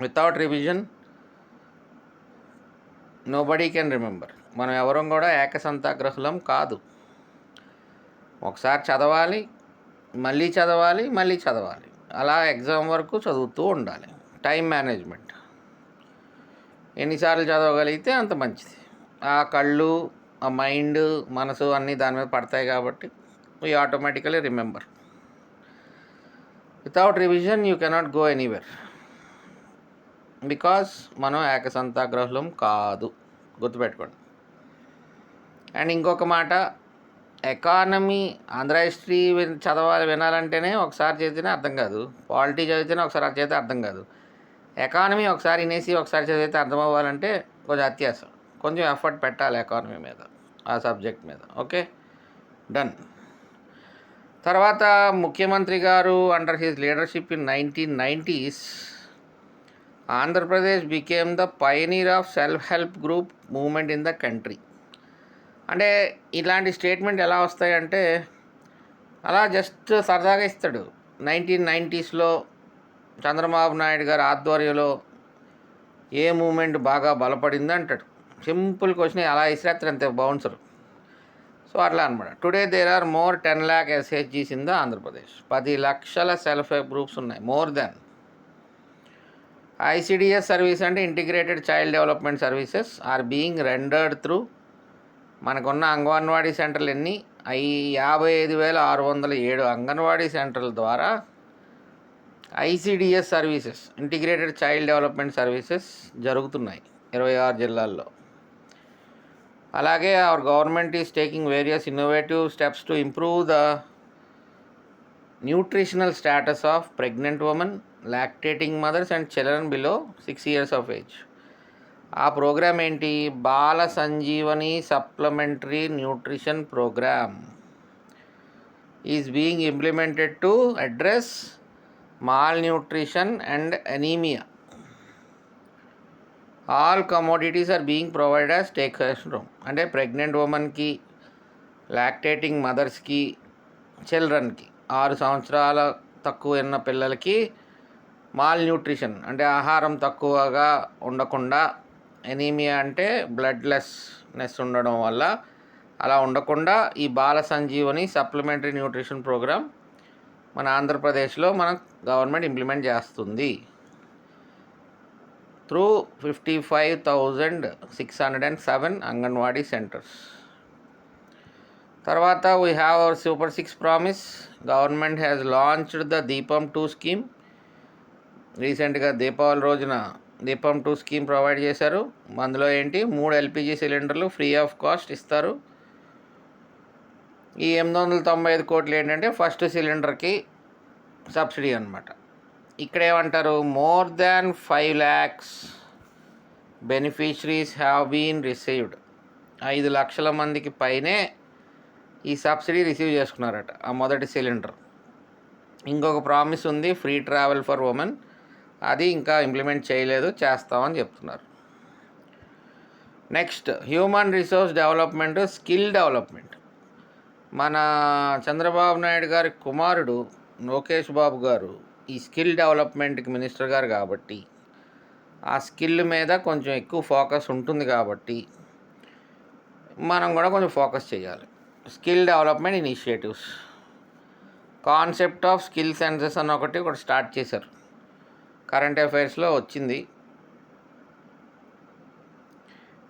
Speaker 1: Without revision nobody can remember. మనం ఎవరం కూడా ఏకసంతాగ్రహులం కాదు. ఒకసారి చదవాలి, మళ్ళీ చదవాలి, మళ్ళీ చదవాలి. అలా ఎగ్జామ్ వరకు చదువుతూ ఉండాలి. టైం మేనేజ్మెంట్ ఎన్నిసార్లు చదవగలిగితే అంత మంచిది. ఆ కళ్ళు, ఆ మైండ్, మనసు అన్నీ దాని మీద పడతాయి కాబట్టి we automatically remember. Without revision you cannot go anywhere. Because మనం ఏకసంతాగ్రహులం కాదు, గుర్తుపెట్టుకోండి. అండ్ ఇంకొక మాట, ఎకానమీ ఆంధ్ర హిస్టరీ చదవాలి వినాలంటేనే ఒకసారి చదివితేనే అర్థం కాదు. పాలిటీ చదివితేనే ఒకసారి చదివితే అర్థం కాదు. ఎకానమీ ఒకసారి వినేసి ఒకసారి చదివితే అర్థం అవ్వాలంటే కొంచెం అత్యాసం, కొంచెం ఎఫర్ట్ పెట్టాలి ఎకానమీ మీద, ఆ సబ్జెక్ట్ మీద. Okay, done. తర్వాత ముఖ్యమంత్రి గారు under his leadership in 1990s Andhra Pradesh became the Pioneer of self help group movement in the country. అంటే ఇలాంటి స్టేట్మెంట్ ఎలా వస్తాయంటే అలా జస్ట్ సరదాగా ఇస్తాడు. 1990sలో చంద్రబాబు నాయుడు గారి ఆధ్వర్యంలో ఏ మూమెంట్ బాగా బలపడింది అంటాడు. సింపుల్ క్వశ్చన్ అలా ఇసిరేస్తారు అంతే, బౌన్సర్. సో అట్లా అనమాట. Today there are more 10 lakh SHGs in the Andhra Pradesh. 10 లక్షల సెల్ఫ్ హెల్ప్ గ్రూప్స్ ఉన్నాయి, మోర్ దెన్. ICDS సర్వీస్ అంటే integrated child development services are being rendered through మనకున్న అంగన్వాడీ సెంటర్లు ఎన్ని 55,607 అంగన్వాడీ సెంటర్ల ద్వారా ICDS services, integrated child development services జరుగుతున్నాయి 26 జిల్లాల్లో. అలాగే our government is taking various innovative steps to improve the nutritional status of pregnant women, lactating mothers and children below 6 years of age. ఆ programme ఏంటి? Bala Sanjeevani supplementary nutrition programme is being implemented to address malnutrition and anaemia. All commodities are being provide as take home. అంటే pregnant ఉమెన్కి, lactating మదర్స్కి, చిల్డ్రన్కి 6 సంవత్సరాల తక్కువ ఉన్న పిల్లలకి మాల్ న్యూట్రిషన్ అంటే ఆహారం తక్కువగా ఉండకుండా, ఎనీమియా అంటే బ్లడ్లెస్నెస్ ఉండడం వల్ల అలా ఉండకుండా ఈ బాల సంజీవని సప్లిమెంటరీ న్యూట్రిషన్ ప్రోగ్రామ్ మన ఆంధ్రప్రదేశ్లో మన గవర్నమెంట్ ఇంప్లిమెంట్ చేస్తుంది త్రూ 55,607 అంగన్వాడీ సెంటర్స్. తర్వాత we have our super 6 promise. Government has launched the దీపం 2 స్కీమ్. రీసెంట్గా దీపావళి రోజున దీపం 2 స్కీమ్ ప్రొవైడ్ చేశారు. అందులో ఏంటి, 3 LPG సిలిండర్లు ఫ్రీ ఆఫ్ కాస్ట్ ఇస్తారు. ఈ 895 కోట్లు ఏంటంటే ఫస్ట్ సిలిండర్కి సబ్సిడీ అనమాట. ఇక్కడ ఏమంటారు, more than 5 lakhs beneficiaries have been received. 5 లక్షల మందికి పైనే ఈ సబ్సిడీ రిసీవ్ చేసుకున్నారట ఆ మొదటి సిలిండర్. ఇంకొక ప్రామిస్ ఉంది, ఫ్రీ ట్రావెల్ ఫర్ ఉమెన్. అది ఇంకా ఇంప్లిమెంట్ చేయలేదు, చేస్తామని చెప్తున్నారు. Next, human resource development, skill development. మన చంద్రబాబు నాయుడు గారి కుమారుడు లోకేష్ బాబు గారు ఈ స్కిల్ డెవలప్మెంట్కి మినిస్టర్ గారు కాబట్టి ఆ స్కిల్ మీద కొంచెం ఎక్కువ ఫోకస్ ఉంటుంది కాబట్టి మనం కూడా కొంచెం ఫోకస్ చేయాలి. Skill development initiatives, concept of skill senses అని ఒకటి స్టార్ట్ చేశారు. కరెంట్ అఫైర్స్లో వచ్చింది.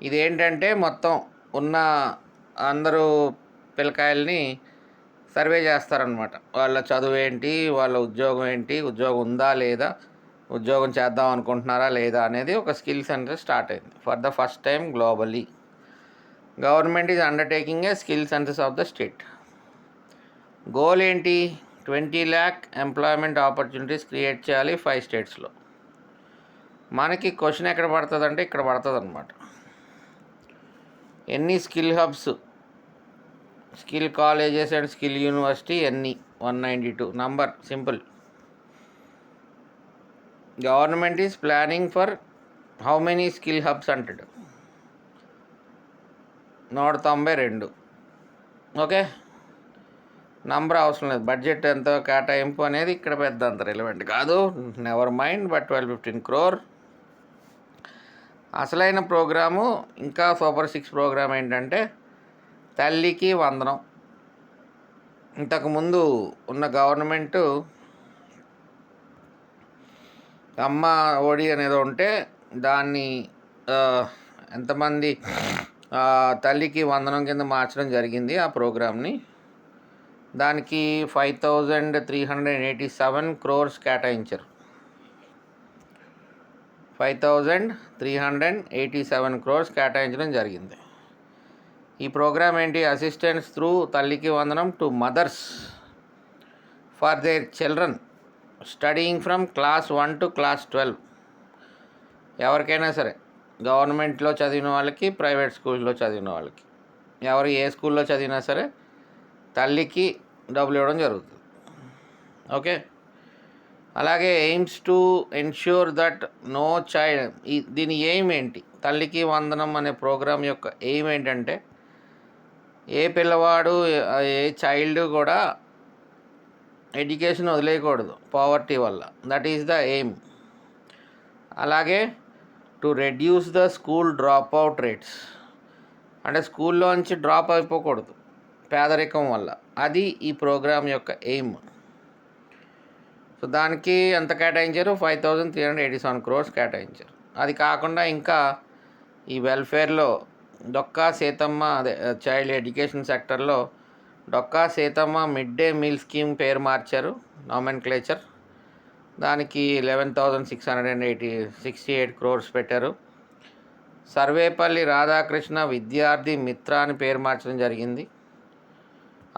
Speaker 1: ఇదేంటంటే మొత్తం ఉన్న అందరూ పిల్లకాయల్ని సర్వే చేస్తారనమాట. వాళ్ళ చదువు ఏంటి, వాళ్ళ ఉద్యోగం ఏంటి, ఉద్యోగం ఉందా లేదా, ఉద్యోగం చేద్దాం అనుకుంటున్నారా లేదా అనేది ఒక స్కిల్ సెంటర్ స్టార్ట్ అయింది. For the first time globally government is undertaking A skill centres of the state. Goal ఏంటి? 20 lakh ఎంప్లాయ్మెంట్ ఆపర్చునిటీస్ క్రియేట్ చేయాలి 5 స్టేట్స్లో. మనకి క్వశ్చన్ ఎక్కడ పడుతుంది అంటే ఇక్కడ పడుతుంది అనమాట. ఎన్ని skill hubs, skill colleges and skill university ఎన్ని? 192 number simple. Government is planning for how many skill hubs అంటాడు? 192. ఓకే, నంబర్ అవసరం లేదు. బడ్జెట్ ఎంత కేటాయింపు అనేది ఇక్కడ పెద్ద అంత రిలవెంట్ కాదు. Never mind. But 12-15 crore. అసలైన ప్రోగ్రాము ఇంకా సూపర్ 6 ప్రోగ్రామ్ ఏంటంటే తల్లికి వందనం. ఇంతకుముందు ఉన్న గవర్నమెంటు అమ్మ ఒడి అనేది ఉంటే దాన్ని ఎంతమంది తల్లికి వందనం కింద మార్చడం జరిగింది ఆ ప్రోగ్రామ్ని. దానికి 5,387 crores కేటాయించారు. 5,387 crores కేటాయించడం జరిగింది. ఈ ప్రోగ్రామ్ ఏంటి? Assistance through Thalliki Vandanam to mothers for their children studying from class 1 to class 12. ఎవరికైనా సరే, గవర్నమెంట్లో చదివిన వాళ్ళకి, ప్రైవేట్ స్కూల్లో చదివిన వాళ్ళకి, ఎవరు ఏ స్కూల్లో చదివినా సరే తల్లికి డబ్బులు ఇవ్వడం జరుగుతుంది. ఓకే, అలాగే aims to ensure that no child. దీని ఎయిమ్ ఏంటి? తల్లికి వందనం అనే ప్రోగ్రాం యొక్క ఎయిమ్ ఏంటంటే ఏ పిల్లవాడు, ఏ చైల్డ్ కూడా ఎడ్యుకేషన్ వదిలేయకూడదు పావర్టీ వల్ల. That is the aim. అలాగే to reduce the school drop out rates, అంటే స్కూల్లోంచి డ్రాప్ అయిపోకూడదు పేదరికం వల్ల. అది ఈ ప్రోగ్రాం యొక్క ఎయిమ్. సో దానికి ఎంత కేటాయించారు? 5,387 crores కేటాయించారు. అది కాకుండా ఇంకా ఈ వెల్ఫేర్లో డొక్కా సీతమ్మ, అదే చైల్డ్ ఎడ్యుకేషన్ సెక్టర్లో Dokka Seethamma mid day meal scheme పేరు మార్చారు, నామెన్క్లేచర్. దానికి 11,668 crores పెట్టారు. సర్వేపల్లి రాధాకృష్ణ విద్యార్థి మిత్ర అని పేరు మార్చడం జరిగింది.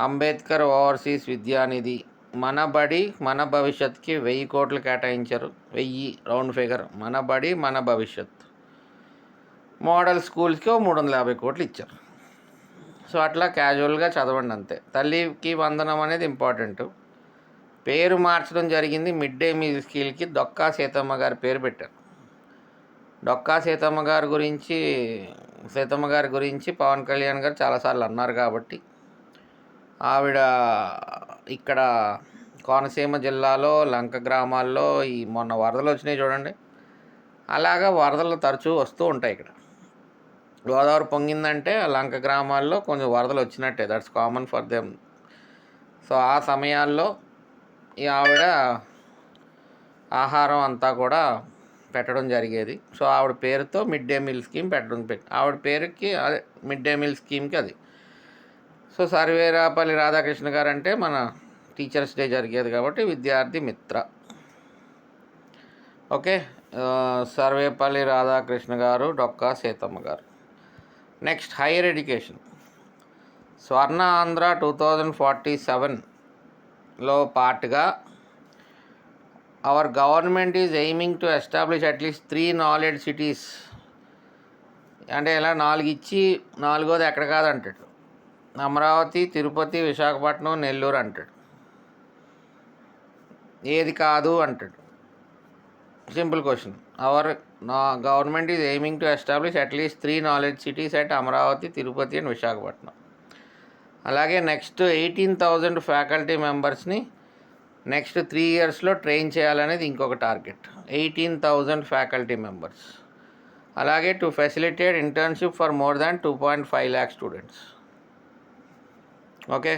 Speaker 1: అంబేద్కర్ ఓవర్సీస్ విద్యానిధి, మన బడి మన భవిష్యత్కి 1000 crores కేటాయించారు. 1000 రౌండ్ ఫిగర్. మన బడి మన భవిష్యత్. మోడల్ స్కూల్స్కి 350 crores ఇచ్చారు. సో అట్లా క్యాజువల్గా చదవండి అంతే. తల్లికి వందనం అనేది ఇంపార్టెంట్. పేరు మార్చడం జరిగింది. మిడ్ డే మీల్ స్కీల్కి డొక్కా సీతమ్మ గారి పేరు పెట్టారు. డొక్కా సీతమ్మ గారి గురించి పవన్ కళ్యాణ్ గారు చాలాసార్లు అన్నారు కాబట్టి ఆవిడ ఇక్కడ కోనసీమ జిల్లాలో లంక గ్రామాల్లో ఈ మొన్న వరదలు వచ్చినాయి చూడండి, అలాగా వరదలు తరచూ వస్తూ ఉంటాయి. ఇక్కడ గోదావరి పొంగిందంటే లంక గ్రామాల్లో కొంచెం వరదలు వచ్చినట్టే. That's common for them. So ఆ సమయాల్లో ఈ ఆవిడ ఆహారం అంతా కూడా పెట్టడం జరిగేది. సో ఆవిడ పేరుతో మిడ్ డే మీల్ స్కీమ్ ఆవిడ పేరుకి అదే మిడ్ డే మీల్ స్కీమ్కి అది. సో సర్వేపల్లి రాధాకృష్ణ గారు అంటే మన టీచర్స్ డే జరిగేది కాబట్టి విద్యార్థి మిత్ర. ఓకే, సర్వేపల్లి రాధాకృష్ణ గారు, డొక్కా సీతమ్మ గారు. Next higher education. Swarna Andhra 2047లో పార్ట్గా our government is aiming to establish at least 3 knowledge cities. అంటే ఇలా 4 ఇచ్చి 4వది ఎక్కడ కాదంటాడు. అమరావతి, తిరుపతి, విశాఖపట్నం, నెల్లూరు అంటాడు. ఏది కాదు అంటాడు. Simple question. Our government is aiming to establish at least 3 knowledge cities at Amaravati, Tirupati and Visakhapatnam. అలాగే నెక్స్ట్ 18,000 ఫ్యాకల్టీ మెంబర్స్ని నెక్స్ట్ 3 yearsలో ట్రైన్ చేయాలనేది ఇంకొక టార్గెట్. 18,000 faculty members. అలాగే to facilitate internship for more than 2.5 lakh students. Okay,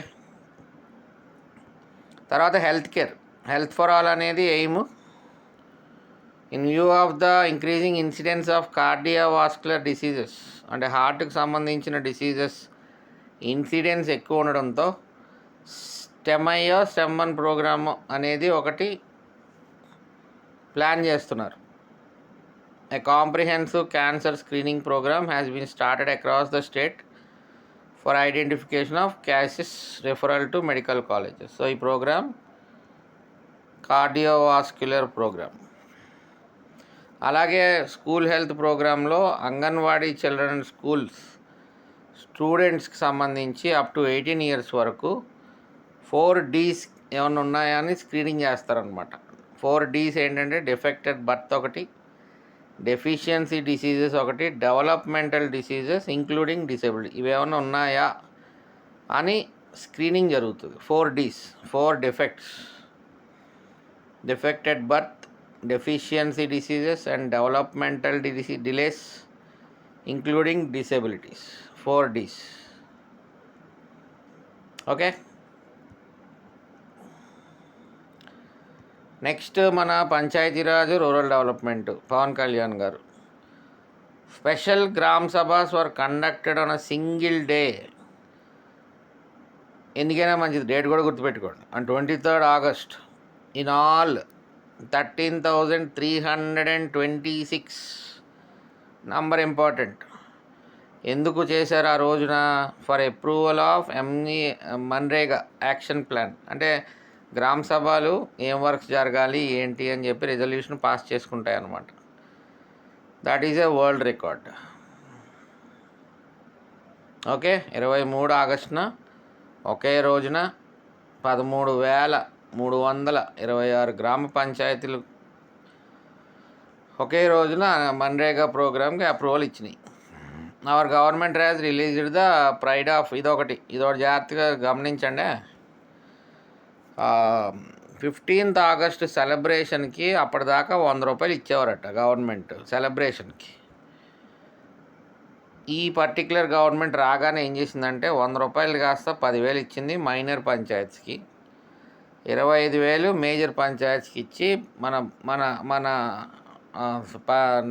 Speaker 1: తర్వాత హెల్త్ ఫర్ ఆల్ అనేది aim. In view of the increasing incidence of cardiovascular diseases, అంటే హార్ట్కి సంబంధించిన డిసీజెస్ ఇన్సిడెన్స్ ఎక్కువ ఉండడంతో స్టెమ్ 1 ప్రోగ్రామ్ అనేది ఒకటి ప్లాన్ చేస్తున్నారు. A comprehensive cancer screening program has been started across the state for identification of cases referral to medical colleges. So, ఈ programme cardiovascular programme. అలాగే స్కూల్ హెల్త్ ప్రోగ్రాంలో అంగన్వాడీ చిల్డ్రన్ స్కూల్స్ స్టూడెంట్స్కి సంబంధించి అప్ టు 18 years వరకు 4Ds ఏమైనా ఉన్నాయా అని screening చేస్తారనమాట. 4Ds ఏంటంటే డిఫెక్టెడ్ బర్త్ ఒకటి, డెఫిషియన్సీ డిసీజెస్ ఒకటి, డెవలప్మెంటల్ డిసీజెస్ ఇంక్లూడింగ్ డిసేబిలిటీ, ఇవేమన్నా ఉన్నాయా అని స్క్రీనింగ్ జరుగుతుంది. 4Ds, 4 defects: defected birth, deficiency diseases and developmental delays including disabilities. 4Ds. Okay. Next మన Panchayati Raj rural development Pavan Kalyan garu, special gram sabhas were conducted on a single day. ఎందుకైనా మంచిది, date కూడా గుర్తుపెట్టుకోండి. On 23rd August in all 13,326. Number important. ఎందుకు చేశారు ఆ రోజున? For approval of MNREGA action plan. అంటే గ్రామ సభలు ఏం వర్క్స్ జరగాలి ఏంటి అని చెప్పి రెజల్యూషన్ పాస్ చేసుకుంటాయి అన్నమాట. That is a world record. Okay. 23 ఆగస్టున ఒకే రోజున 13,326 గ్రామ పంచాయతీలు ఒకే రోజున మన్రేగా ప్రోగ్రామ్కి అప్రూవల్ ఇచ్చినాయి. Our government has released the pride of, ఇదొకటి జాగ్రత్తగా గమనించండి. 15th August సెలబ్రేషన్కి అప్పటిదాకా 100 రూపాయలు ఇచ్చేవారట గవర్నమెంట్ సెలబ్రేషన్కి. ఈ పర్టికులర్ గవర్నమెంట్ రాగానే ఏం చేసిందంటే 100 రూపాయలు కాస్త 10,000 ఇచ్చింది మైనర్ పంచాయత్స్కి, 25,000 మేజర్ పంచాయత్స్కి ఇచ్చి మన మన మన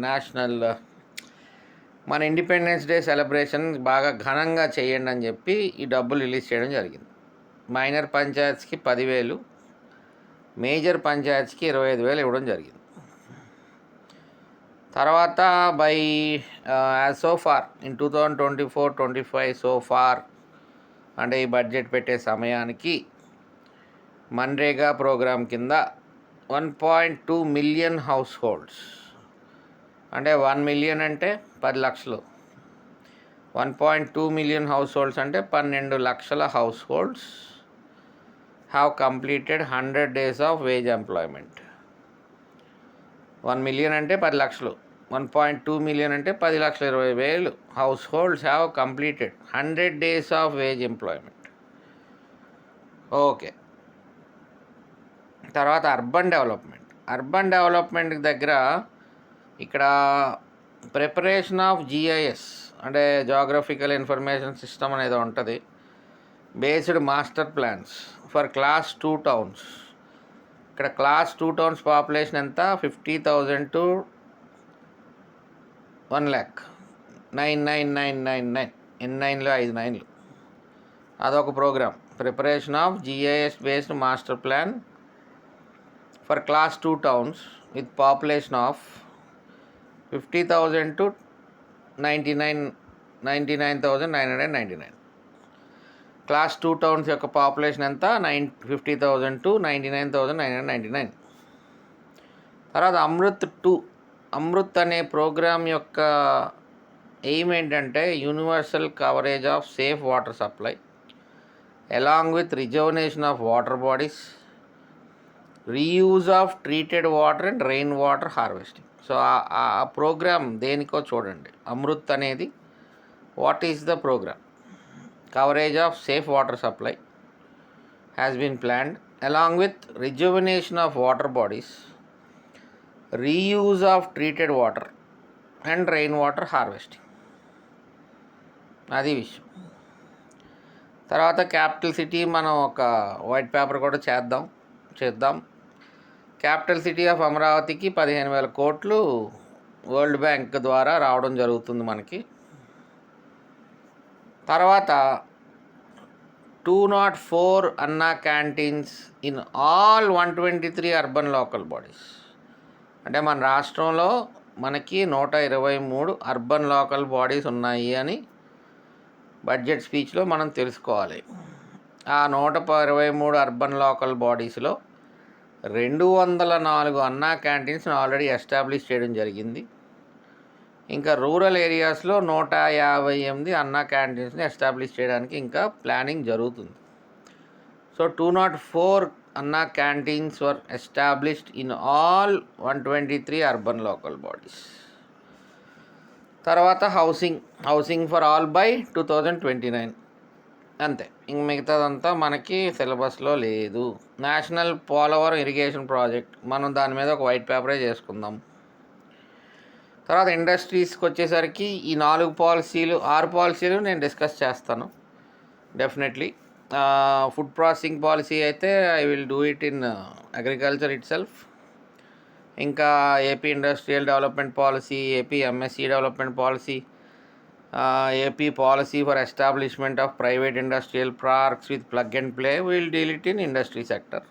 Speaker 1: నేషనల్ మన ఇండిపెండెన్స్ డే సెలబ్రేషన్ బాగా ఘనంగా చేయండి అని చెప్పి ఈ డబ్బులు రిలీజ్ చేయడం జరిగింది. మైనర్ పంచాయత్స్కి 10,000, మేజర్ పంచాయత్స్కి 25,000 ఇవ్వడం జరిగింది. తర్వాత by as so far in 2024-25 so far, అంటే ఈ బడ్జెట్ పెట్టే సమయానికి మన్రేగా ప్రోగ్రాం కింద 1.2 మిలియన్ హౌస్ హోల్డ్స్, అంటే 1 మిలియన్ అంటే 10 లక్షలు, 1.2 మిలియన్ హౌస్ హోల్డ్స్ అంటే 12 లక్షల households have completed 100 days of wage employment. 1 million అంటే 10 లక్షలు, 1.2 మిలియన్ అంటే 10,20,000 households have completed 100 days of wage employment. Okay. తర్వాత అర్బన్ డెవలప్మెంట్ దగ్గర ఇక్కడ ప్రిపరేషన్ ఆఫ్ GIS అంటే జాగ్రఫికల్ ఇన్ఫర్మేషన్ సిస్టమ్ అనేది ఉంటుంది. Based master plans for class 2 towns. ఇక్కడ క్లాస్ 2 towns పాపులేషన్ ఎంత? 50,000 to 1,00,000. 99999 N9లో 5 9లు. అదొక program. Preparation of GIS based master plan for class 2 towns with population of 50,000 to 99,999. Class 2 towns యొక్క population ఎంత? 50,000 to 99,999. తర్వాత అమృత్ అనే ప్రోగ్రామ్ యొక్క ఎయిమ్ ఏంటంటే universal coverage of safe water supply along with rejuvenation of water bodies, reuse of treated water and rain water harvesting. So ఆ program దేనికో చూడండి. అమృత్ అనేది what is the program? Coverage of safe water supply has been planned along with rejuvenation of water bodies, reuse of treated water and rain water harvesting. అది విషయం. తర్వాత capital city మనం ఒక white paper కూడా చేద్దాం. క్యాపిటల్ సిటీ ఆఫ్ అమరావతికి 15,000 కోట్లు world bank ద్వారా రావడం జరుగుతుంది మనకి. తర్వాత 204 అన్నా canteens in all 123 urban local bodies. అంటే మన రాష్ట్రంలో మనకి 123 అర్బన్ లోకల్ బాడీస్ ఉన్నాయి అని బడ్జెట్ స్పీచ్లో మనం తెలుసుకోవాలి. ఆ 123 అర్బన్ లోకల్ బాడీస్లో 204 అన్నా క్యాంటీన్స్ని ఆల్రెడీ ఎస్టాబ్లిష్ చేయడం జరిగింది. ఇంకా రూరల్ ఏరియాస్లో 158 అన్నా క్యాంటీన్స్ని ఎస్టాబ్లిష్ చేయడానికి ఇంకా ప్లానింగ్ జరుగుతుంది. సో 204 అన్నా canteens were established in all 123 urban local bodies. తర్వాత హౌసింగ్ ఫర్ ఆల్ బై 2029 అంతే. ఇంక మిగతాదంతా మనకి సిలబస్లో లేదు. నేషనల్ పోలవరం ఇరిగేషన్ ప్రాజెక్ట్, మనం దాని మీద ఒక వైట్ పేపరే చేసుకుందాం. తర్వాత ఇండస్ట్రీస్కి వచ్చేసరికి ఈ 6 పాలసీలు నేను డిస్కస్ చేస్తాను డెఫినెట్లీ. ఫుడ్ ప్రాసెసింగ్ పాలసీ అయితే I will do it in agriculture itself. ఇంకా AP industrial development policy, AP MSC development policy, AP policy for establishment of private industrial parks with plug and play, will deal it in industry sector.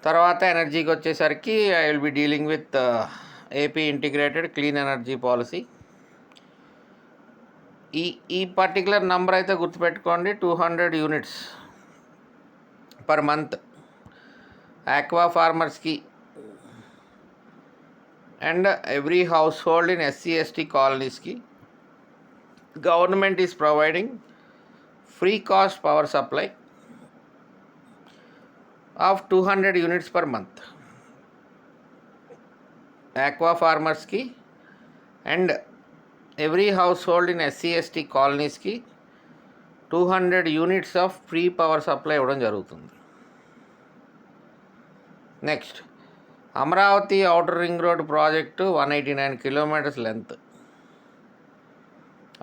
Speaker 1: తర్వాత ఎనర్జీకి వచ్చేసరికి I will be dealing with AP integrated clean energy policy. ఈ particular number అయితే గుర్తుపెట్టుకోండి, 200 units per month aqua ఫార్మర్స్కి and every house hold in SC/ST కాలనీస్కి government is providing free cost power supply of 200 units per month. Aqua ఫార్మర్స్కి and every house hold in SC/ST కాలనీస్కి 200 units of free power supply ఇవ్వడం జరుగుతుంది. Next, Amaravati outer ring road project 189 kilometres length.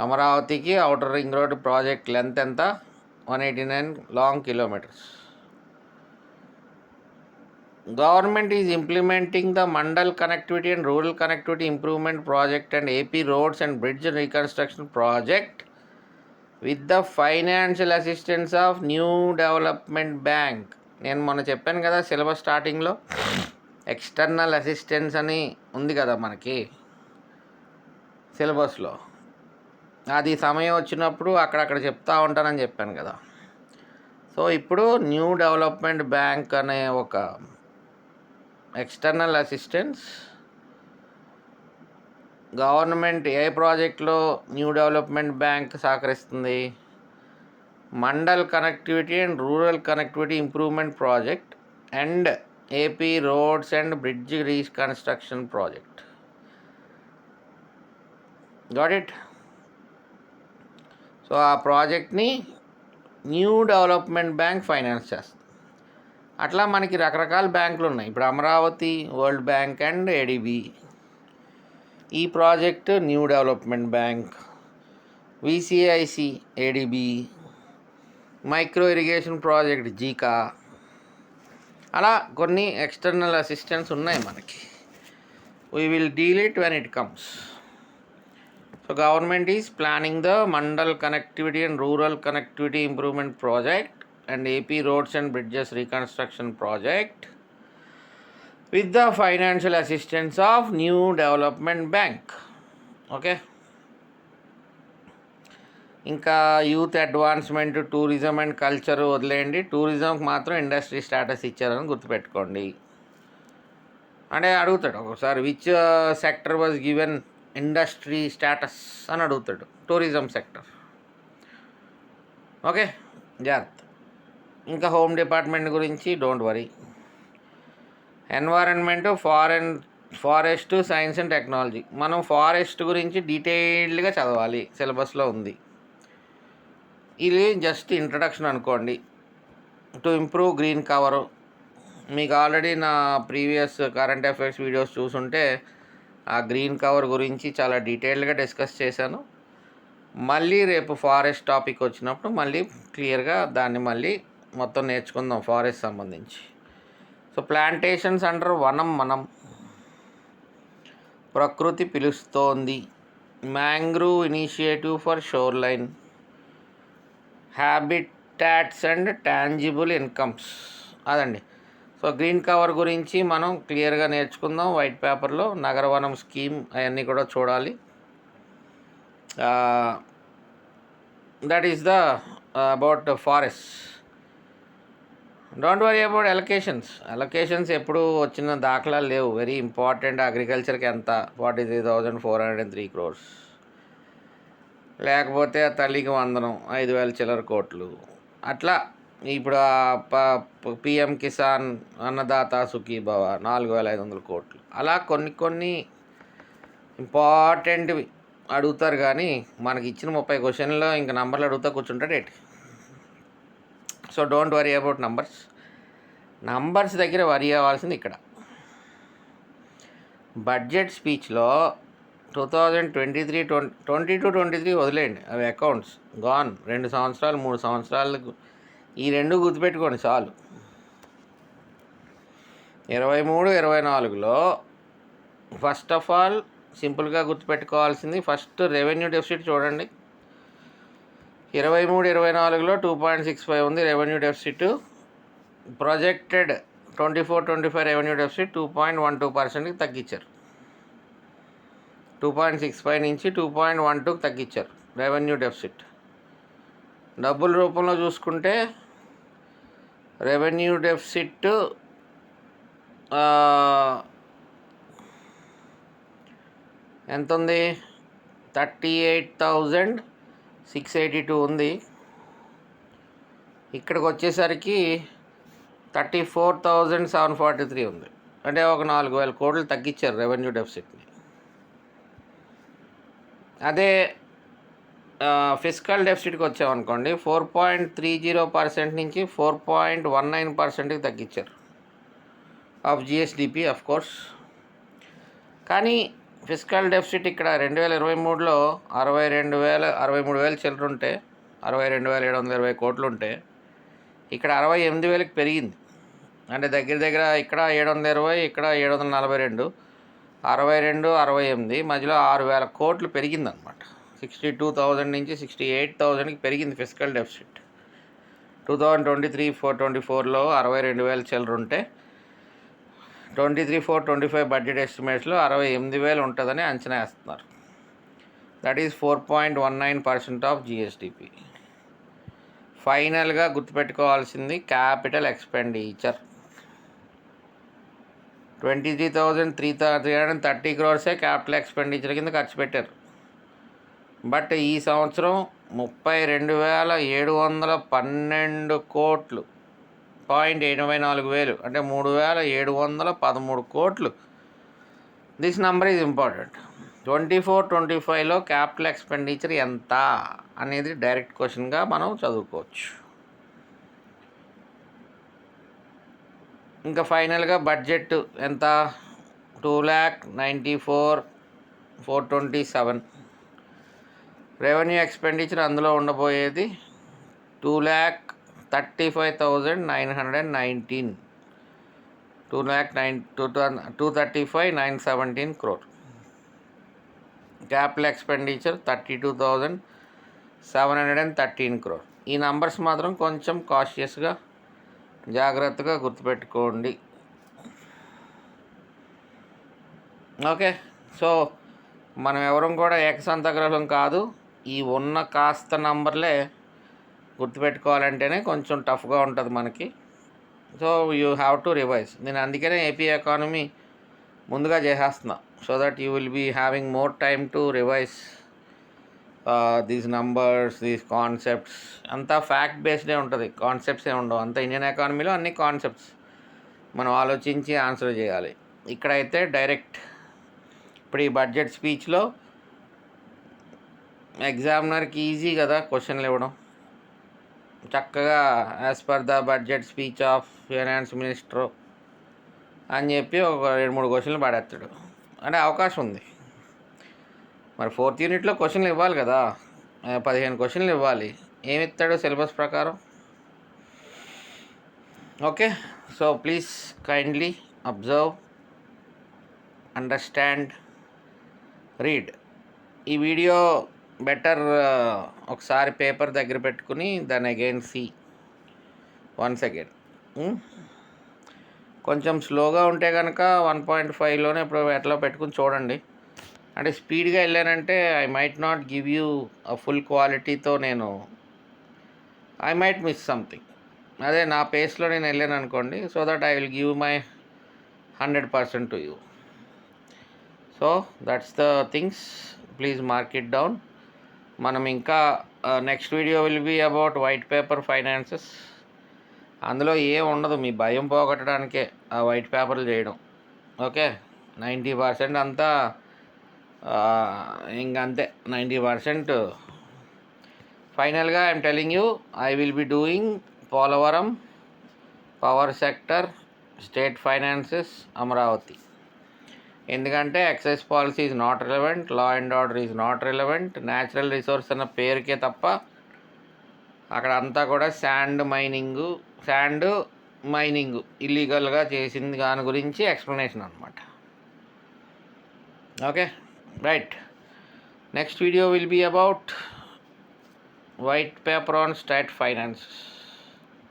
Speaker 1: అమరావతికి outer ring road project length ఎంత? 189 long kilometres. Government is implementing the Mandal Connectivity and Rural Connectivity Improvement Project and AP Roads and Bridge Reconstruction Project with the financial assistance of New Development Bank. నేను మొన్న చెప్పాను కదా syllabus స్టార్టింగ్లో external assistance అని ఉంది కదా మనకి సిలబస్లో. అది సమయం వచ్చినప్పుడు అక్కడక్కడ చెప్తా ఉంటానని చెప్పాను కదా. సో ఇప్పుడు న్యూ డెవలప్మెంట్ బ్యాంక్ అనే ఒక ఎక్స్టర్నల్ అసిస్టెన్స్ గవర్నమెంట్ ఏ ప్రాజెక్ట్లో న్యూ డెవలప్మెంట్ బ్యాంక్ సహకరిస్తుంది? Mandal connectivity and rural connectivity improvement project and AP roads and bridge reconstruction project. Got it? So ఆ ప్రాజెక్ట్ని న్యూ డెవలప్మెంట్ బ్యాంక్ ఫైనాన్స్ చేస్తుంది. అట్లా మనకి రకరకాల బ్యాంకులు ఉన్నాయి. ఇప్పుడు Amaravati world bank and ADB, ఈ project new development bank, VCIC ADB, micro irrigation project జీకా, అలా కొన్ని ఎక్స్టర్నల్ అసిస్టెన్స్ ఉన్నాయి మనకి. We will deal it when it comes. So government is planning the mandal connectivity and rural connectivity improvement project and AP Roads and Bridges Reconstruction Project with the financial assistance of New Development Bank. Okay. ఇంకా youth advancement, tourism and culture వదిలేయండి. టూరిజంకి మాత్రం industry status ఇచ్చారని గుర్తుపెట్టుకోండి. అంటే అడుగుతాడు ఒకసారి, which sector was given industry status అని అడుగుతాడు. Tourism sector. ఓకే, జాగ్రత్త. ఇంకా హోమ్ డిపార్ట్మెంట్ గురించి don't worry. Environment, forest, science and technology. మనం ఫారెస్ట్ గురించి డీటెయిల్డ్గా చదవాలి, సిలబస్లో ఉంది. ఇది జస్ట్ ఇంట్రడక్షన్ అనుకోండి. టు ఇంప్రూవ్ గ్రీన్ కవర్, మీకు ఆల్రెడీ నా ప్రీవియస్ కరెంట్ అఫైర్స్ వీడియోస్ చూసుంటే ఆ గ్రీన్ కవర్ గురించి చాలా డీటెయిల్డ్గా డిస్కస్ చేశాను. మళ్ళీ రేపు ఫారెస్ట్ టాపిక్ వచ్చినప్పుడు మళ్ళీ క్లియర్గా దాన్ని మళ్ళీ మొత్తం నేర్చుకుందాం ఫారెస్ట్ సంబంధించి. సో ప్లాంటేషన్స్ అండర్ వనం మనం, ప్రకృతి పిలుస్తోంది, mangrove initiative for shore line, habitats and tangible incomes అదండి. సో గ్రీన్ కవర్ గురించి మనం క్లియర్గా నేర్చుకుందాం వైట్ పేపర్లో. నగరవనం స్కీమ్ అవన్నీ కూడా చూడాలి. That is the about forest. Don't worry about allocations ఎప్పుడు వచ్చిన దాఖలాలు లేవు. Very important. అగ్రికల్చర్కి ఎంత 43,403 crores, లేకపోతే తల్లికి వందనం 5,000 చిల్లర కోట్లు. అట్లా ఇప్పుడు పిఎం కిసాన్ అన్నదాత సుఖీభవ 4,500 కోట్లు. అలా కొన్ని ఇంపార్టెంట్వి అడుగుతారు. కానీ మనకి ఇచ్చిన 30 క్వశ్చన్లో ఇంకా నంబర్లు అడుగుతా కూర్చుంటాడు ఏంటి. So don't worry about numbers దగ్గర వరీ అవ్వాల్సింది ఇక్కడ. బడ్జెట్ స్పీచ్లో 2022-23 వదిలేయండి, అవి అకౌంట్స్ గాన్. 2 సంవత్సరాలు 3 సంవత్సరాలకు ఈ 2 గుర్తుపెట్టుకోండి చాలు. 23-24లో ఫస్ట్ ఆఫ్ ఆల్ సింపుల్గా గుర్తుపెట్టుకోవాల్సింది ఫస్ట్ రెవెన్యూ డెఫిసిట్ చూడండి. 23-24లో 2.65 ఉంది revenue deficit. Projected 24-25 revenue deficit 2.12%కి తగ్గించారు. 2.65 నుంచి 2.12కి తగ్గించారు రెవెన్యూ డెఫిసిట్. డబ్బుల రూపంలో చూసుకుంటే రెవెన్యూ డెఫిసిట్ ఎంత ఉంది? 38,682 ఉంది. ఇక్కడికి వచ్చేసరికి 34,743 ఉంది. అంటే ఒక 4,000 కోట్లు తగ్గించారు రెవెన్యూ డెఫిసిట్ని. అదే ఫిస్కల్ డెఫిసిట్కి వచ్చామనుకోండి 4.30% నుంచి 4.19%కి తగ్గించారు ఆఫ్ జిఎస్డిపి ఆఫ్ కోర్స్. కానీ ఫిస్కల్ డెఫిసిట్ ఇక్కడ 2023లో 63,000 చిల్లర ఉంటే 62,720 కోట్లు ఉంటే ఇక్కడ 68,000కి పెరిగింది. అంటే దగ్గర ఇక్కడ 720, ఇక్కడ 742, 62, 68 మధ్యలో 6,000 కోట్లు పెరిగిందనమాట. 62,000 నుంచి 68,000కి పెరిగింది ఫిస్కల్ డెఫిసిట్. 2023-24లో 62,000 చిల్లర ఉంటే 23-24-25 బడ్జెట్ ఎస్టిమేట్స్లో 68,000 ఉంటుందని అంచనా వేస్తున్నారు. That is 4.19% of GSDP. ఫైనల్గా గుర్తుపెట్టుకోవాల్సింది capital expenditure 23,330 crores capital expenditure కింద ఖర్చు పెట్టారు. బట్ ఈ సంవత్సరం 32,712 కోట్లు 0.84 అంటే 3,713 కోట్లు. This number is important. 24-25లో క్యాపిటల్ ఎక్స్పెండిచర్ ఎంత అనేది డైరెక్ట్ క్వశ్చన్గా మనం చదువుకోవచ్చు. ఇంకా ఫైనల్గా బడ్జెట్ ఎంత? 2,94,427. రెవెన్యూ ఎక్స్పెండిచర్ అందులో ఉండబోయేది 2,35,919. 2,35,917 crore. Capital expenditure 32,713 crore. ఈ నంబర్స్ మాత్రం కొంచెం కాషియస్గా జాగ్రత్తగా గుర్తుపెట్టుకోండి. ఓకే. సో మనం ఎవరం కూడా ఏకసంతగ్రహం కాదు. ఈ ఉన్న కాస్త నంబర్లే గుర్తుపెట్టుకోవాలంటేనే కొంచెం టఫ్గా ఉంటుంది మనకి. So you have to revise. నేను అందుకనే ఏపీ ఎకానమీ ముందుగా చేసేస్తున్నా. So that you will be having more time to revise these numbers, these concepts. అంతా ఫ్యాక్ట్ బేస్డే ఉంటుంది, కాన్సెప్ట్స్ ఏ ఉండవు. అంతా ఇండియన్ ఎకానమీలో అన్ని కాన్సెప్ట్స్ మనం ఆలోచించి ఆన్సర్ చేయాలి. ఇక్కడైతే డైరెక్ట్ ఇప్పుడు ఈ బడ్జెట్ స్పీచ్లో ఎగ్జామినర్కి ఈజీ కదా క్వశ్చన్లు ఇవ్వడం. చక్కగా as per the budget speech of finance minister అని చెప్పి ఒక 2-3 క్వశ్చన్లు పడేస్తాడు. అంటే అవకాశం ఉంది. మరి 4th యూనిట్లో క్వశ్చన్లు ఇవ్వాలి కదా, 15 క్వశ్చన్లు ఇవ్వాలి. ఏమిస్తాడు సిలబస్ ప్రకారం? Okay. So please kindly observe, understand, read. ఈ వీడియో బెటర్ ఒకసారి పేపర్ దగ్గర పెట్టుకుని దాన్ని అగైన్ సీ వన్స్ అగైన్. కొంచెం స్లోగా ఉంటే కనుక 1.5లోనే ఇప్పుడు ఎట్లా పెట్టుకుని చూడండి. అంటే స్పీడ్గా వెళ్ళానంటే I might not give you full క్వాలిటీతో, ఐ మైట్ మిస్ సంథింగ్. అదే నా పేస్లో నేను వెళ్ళాను అనుకోండి, so that I will give my 100% to you. So that's the things, please mark it down. మనం ఇంకా next video will be about white paper finances. అందులో ఏం ఉండదు, మీ భయం పోగొట్టడానికే ఆ వైట్ పేపర్లు చేయడం. ఓకే, 90% అంతా ఇంకంతే. 90% ఫైనల్గా I'm telling you, I will be doing Polavaram, power sector, state finances, Amaravati. ఎందుకంటే excise policy is not relevant, law and order is not relevant, natural resource అన్న పేరుకే తప్ప అక్కడ అంతా కూడా శాండ్ మైనింగ్ ఇల్లీగల్గా చేసింది దాని గురించి ఎక్స్ప్లెనేషన్ అనమాట. Okay, right. Next video will be about white paper on state finances.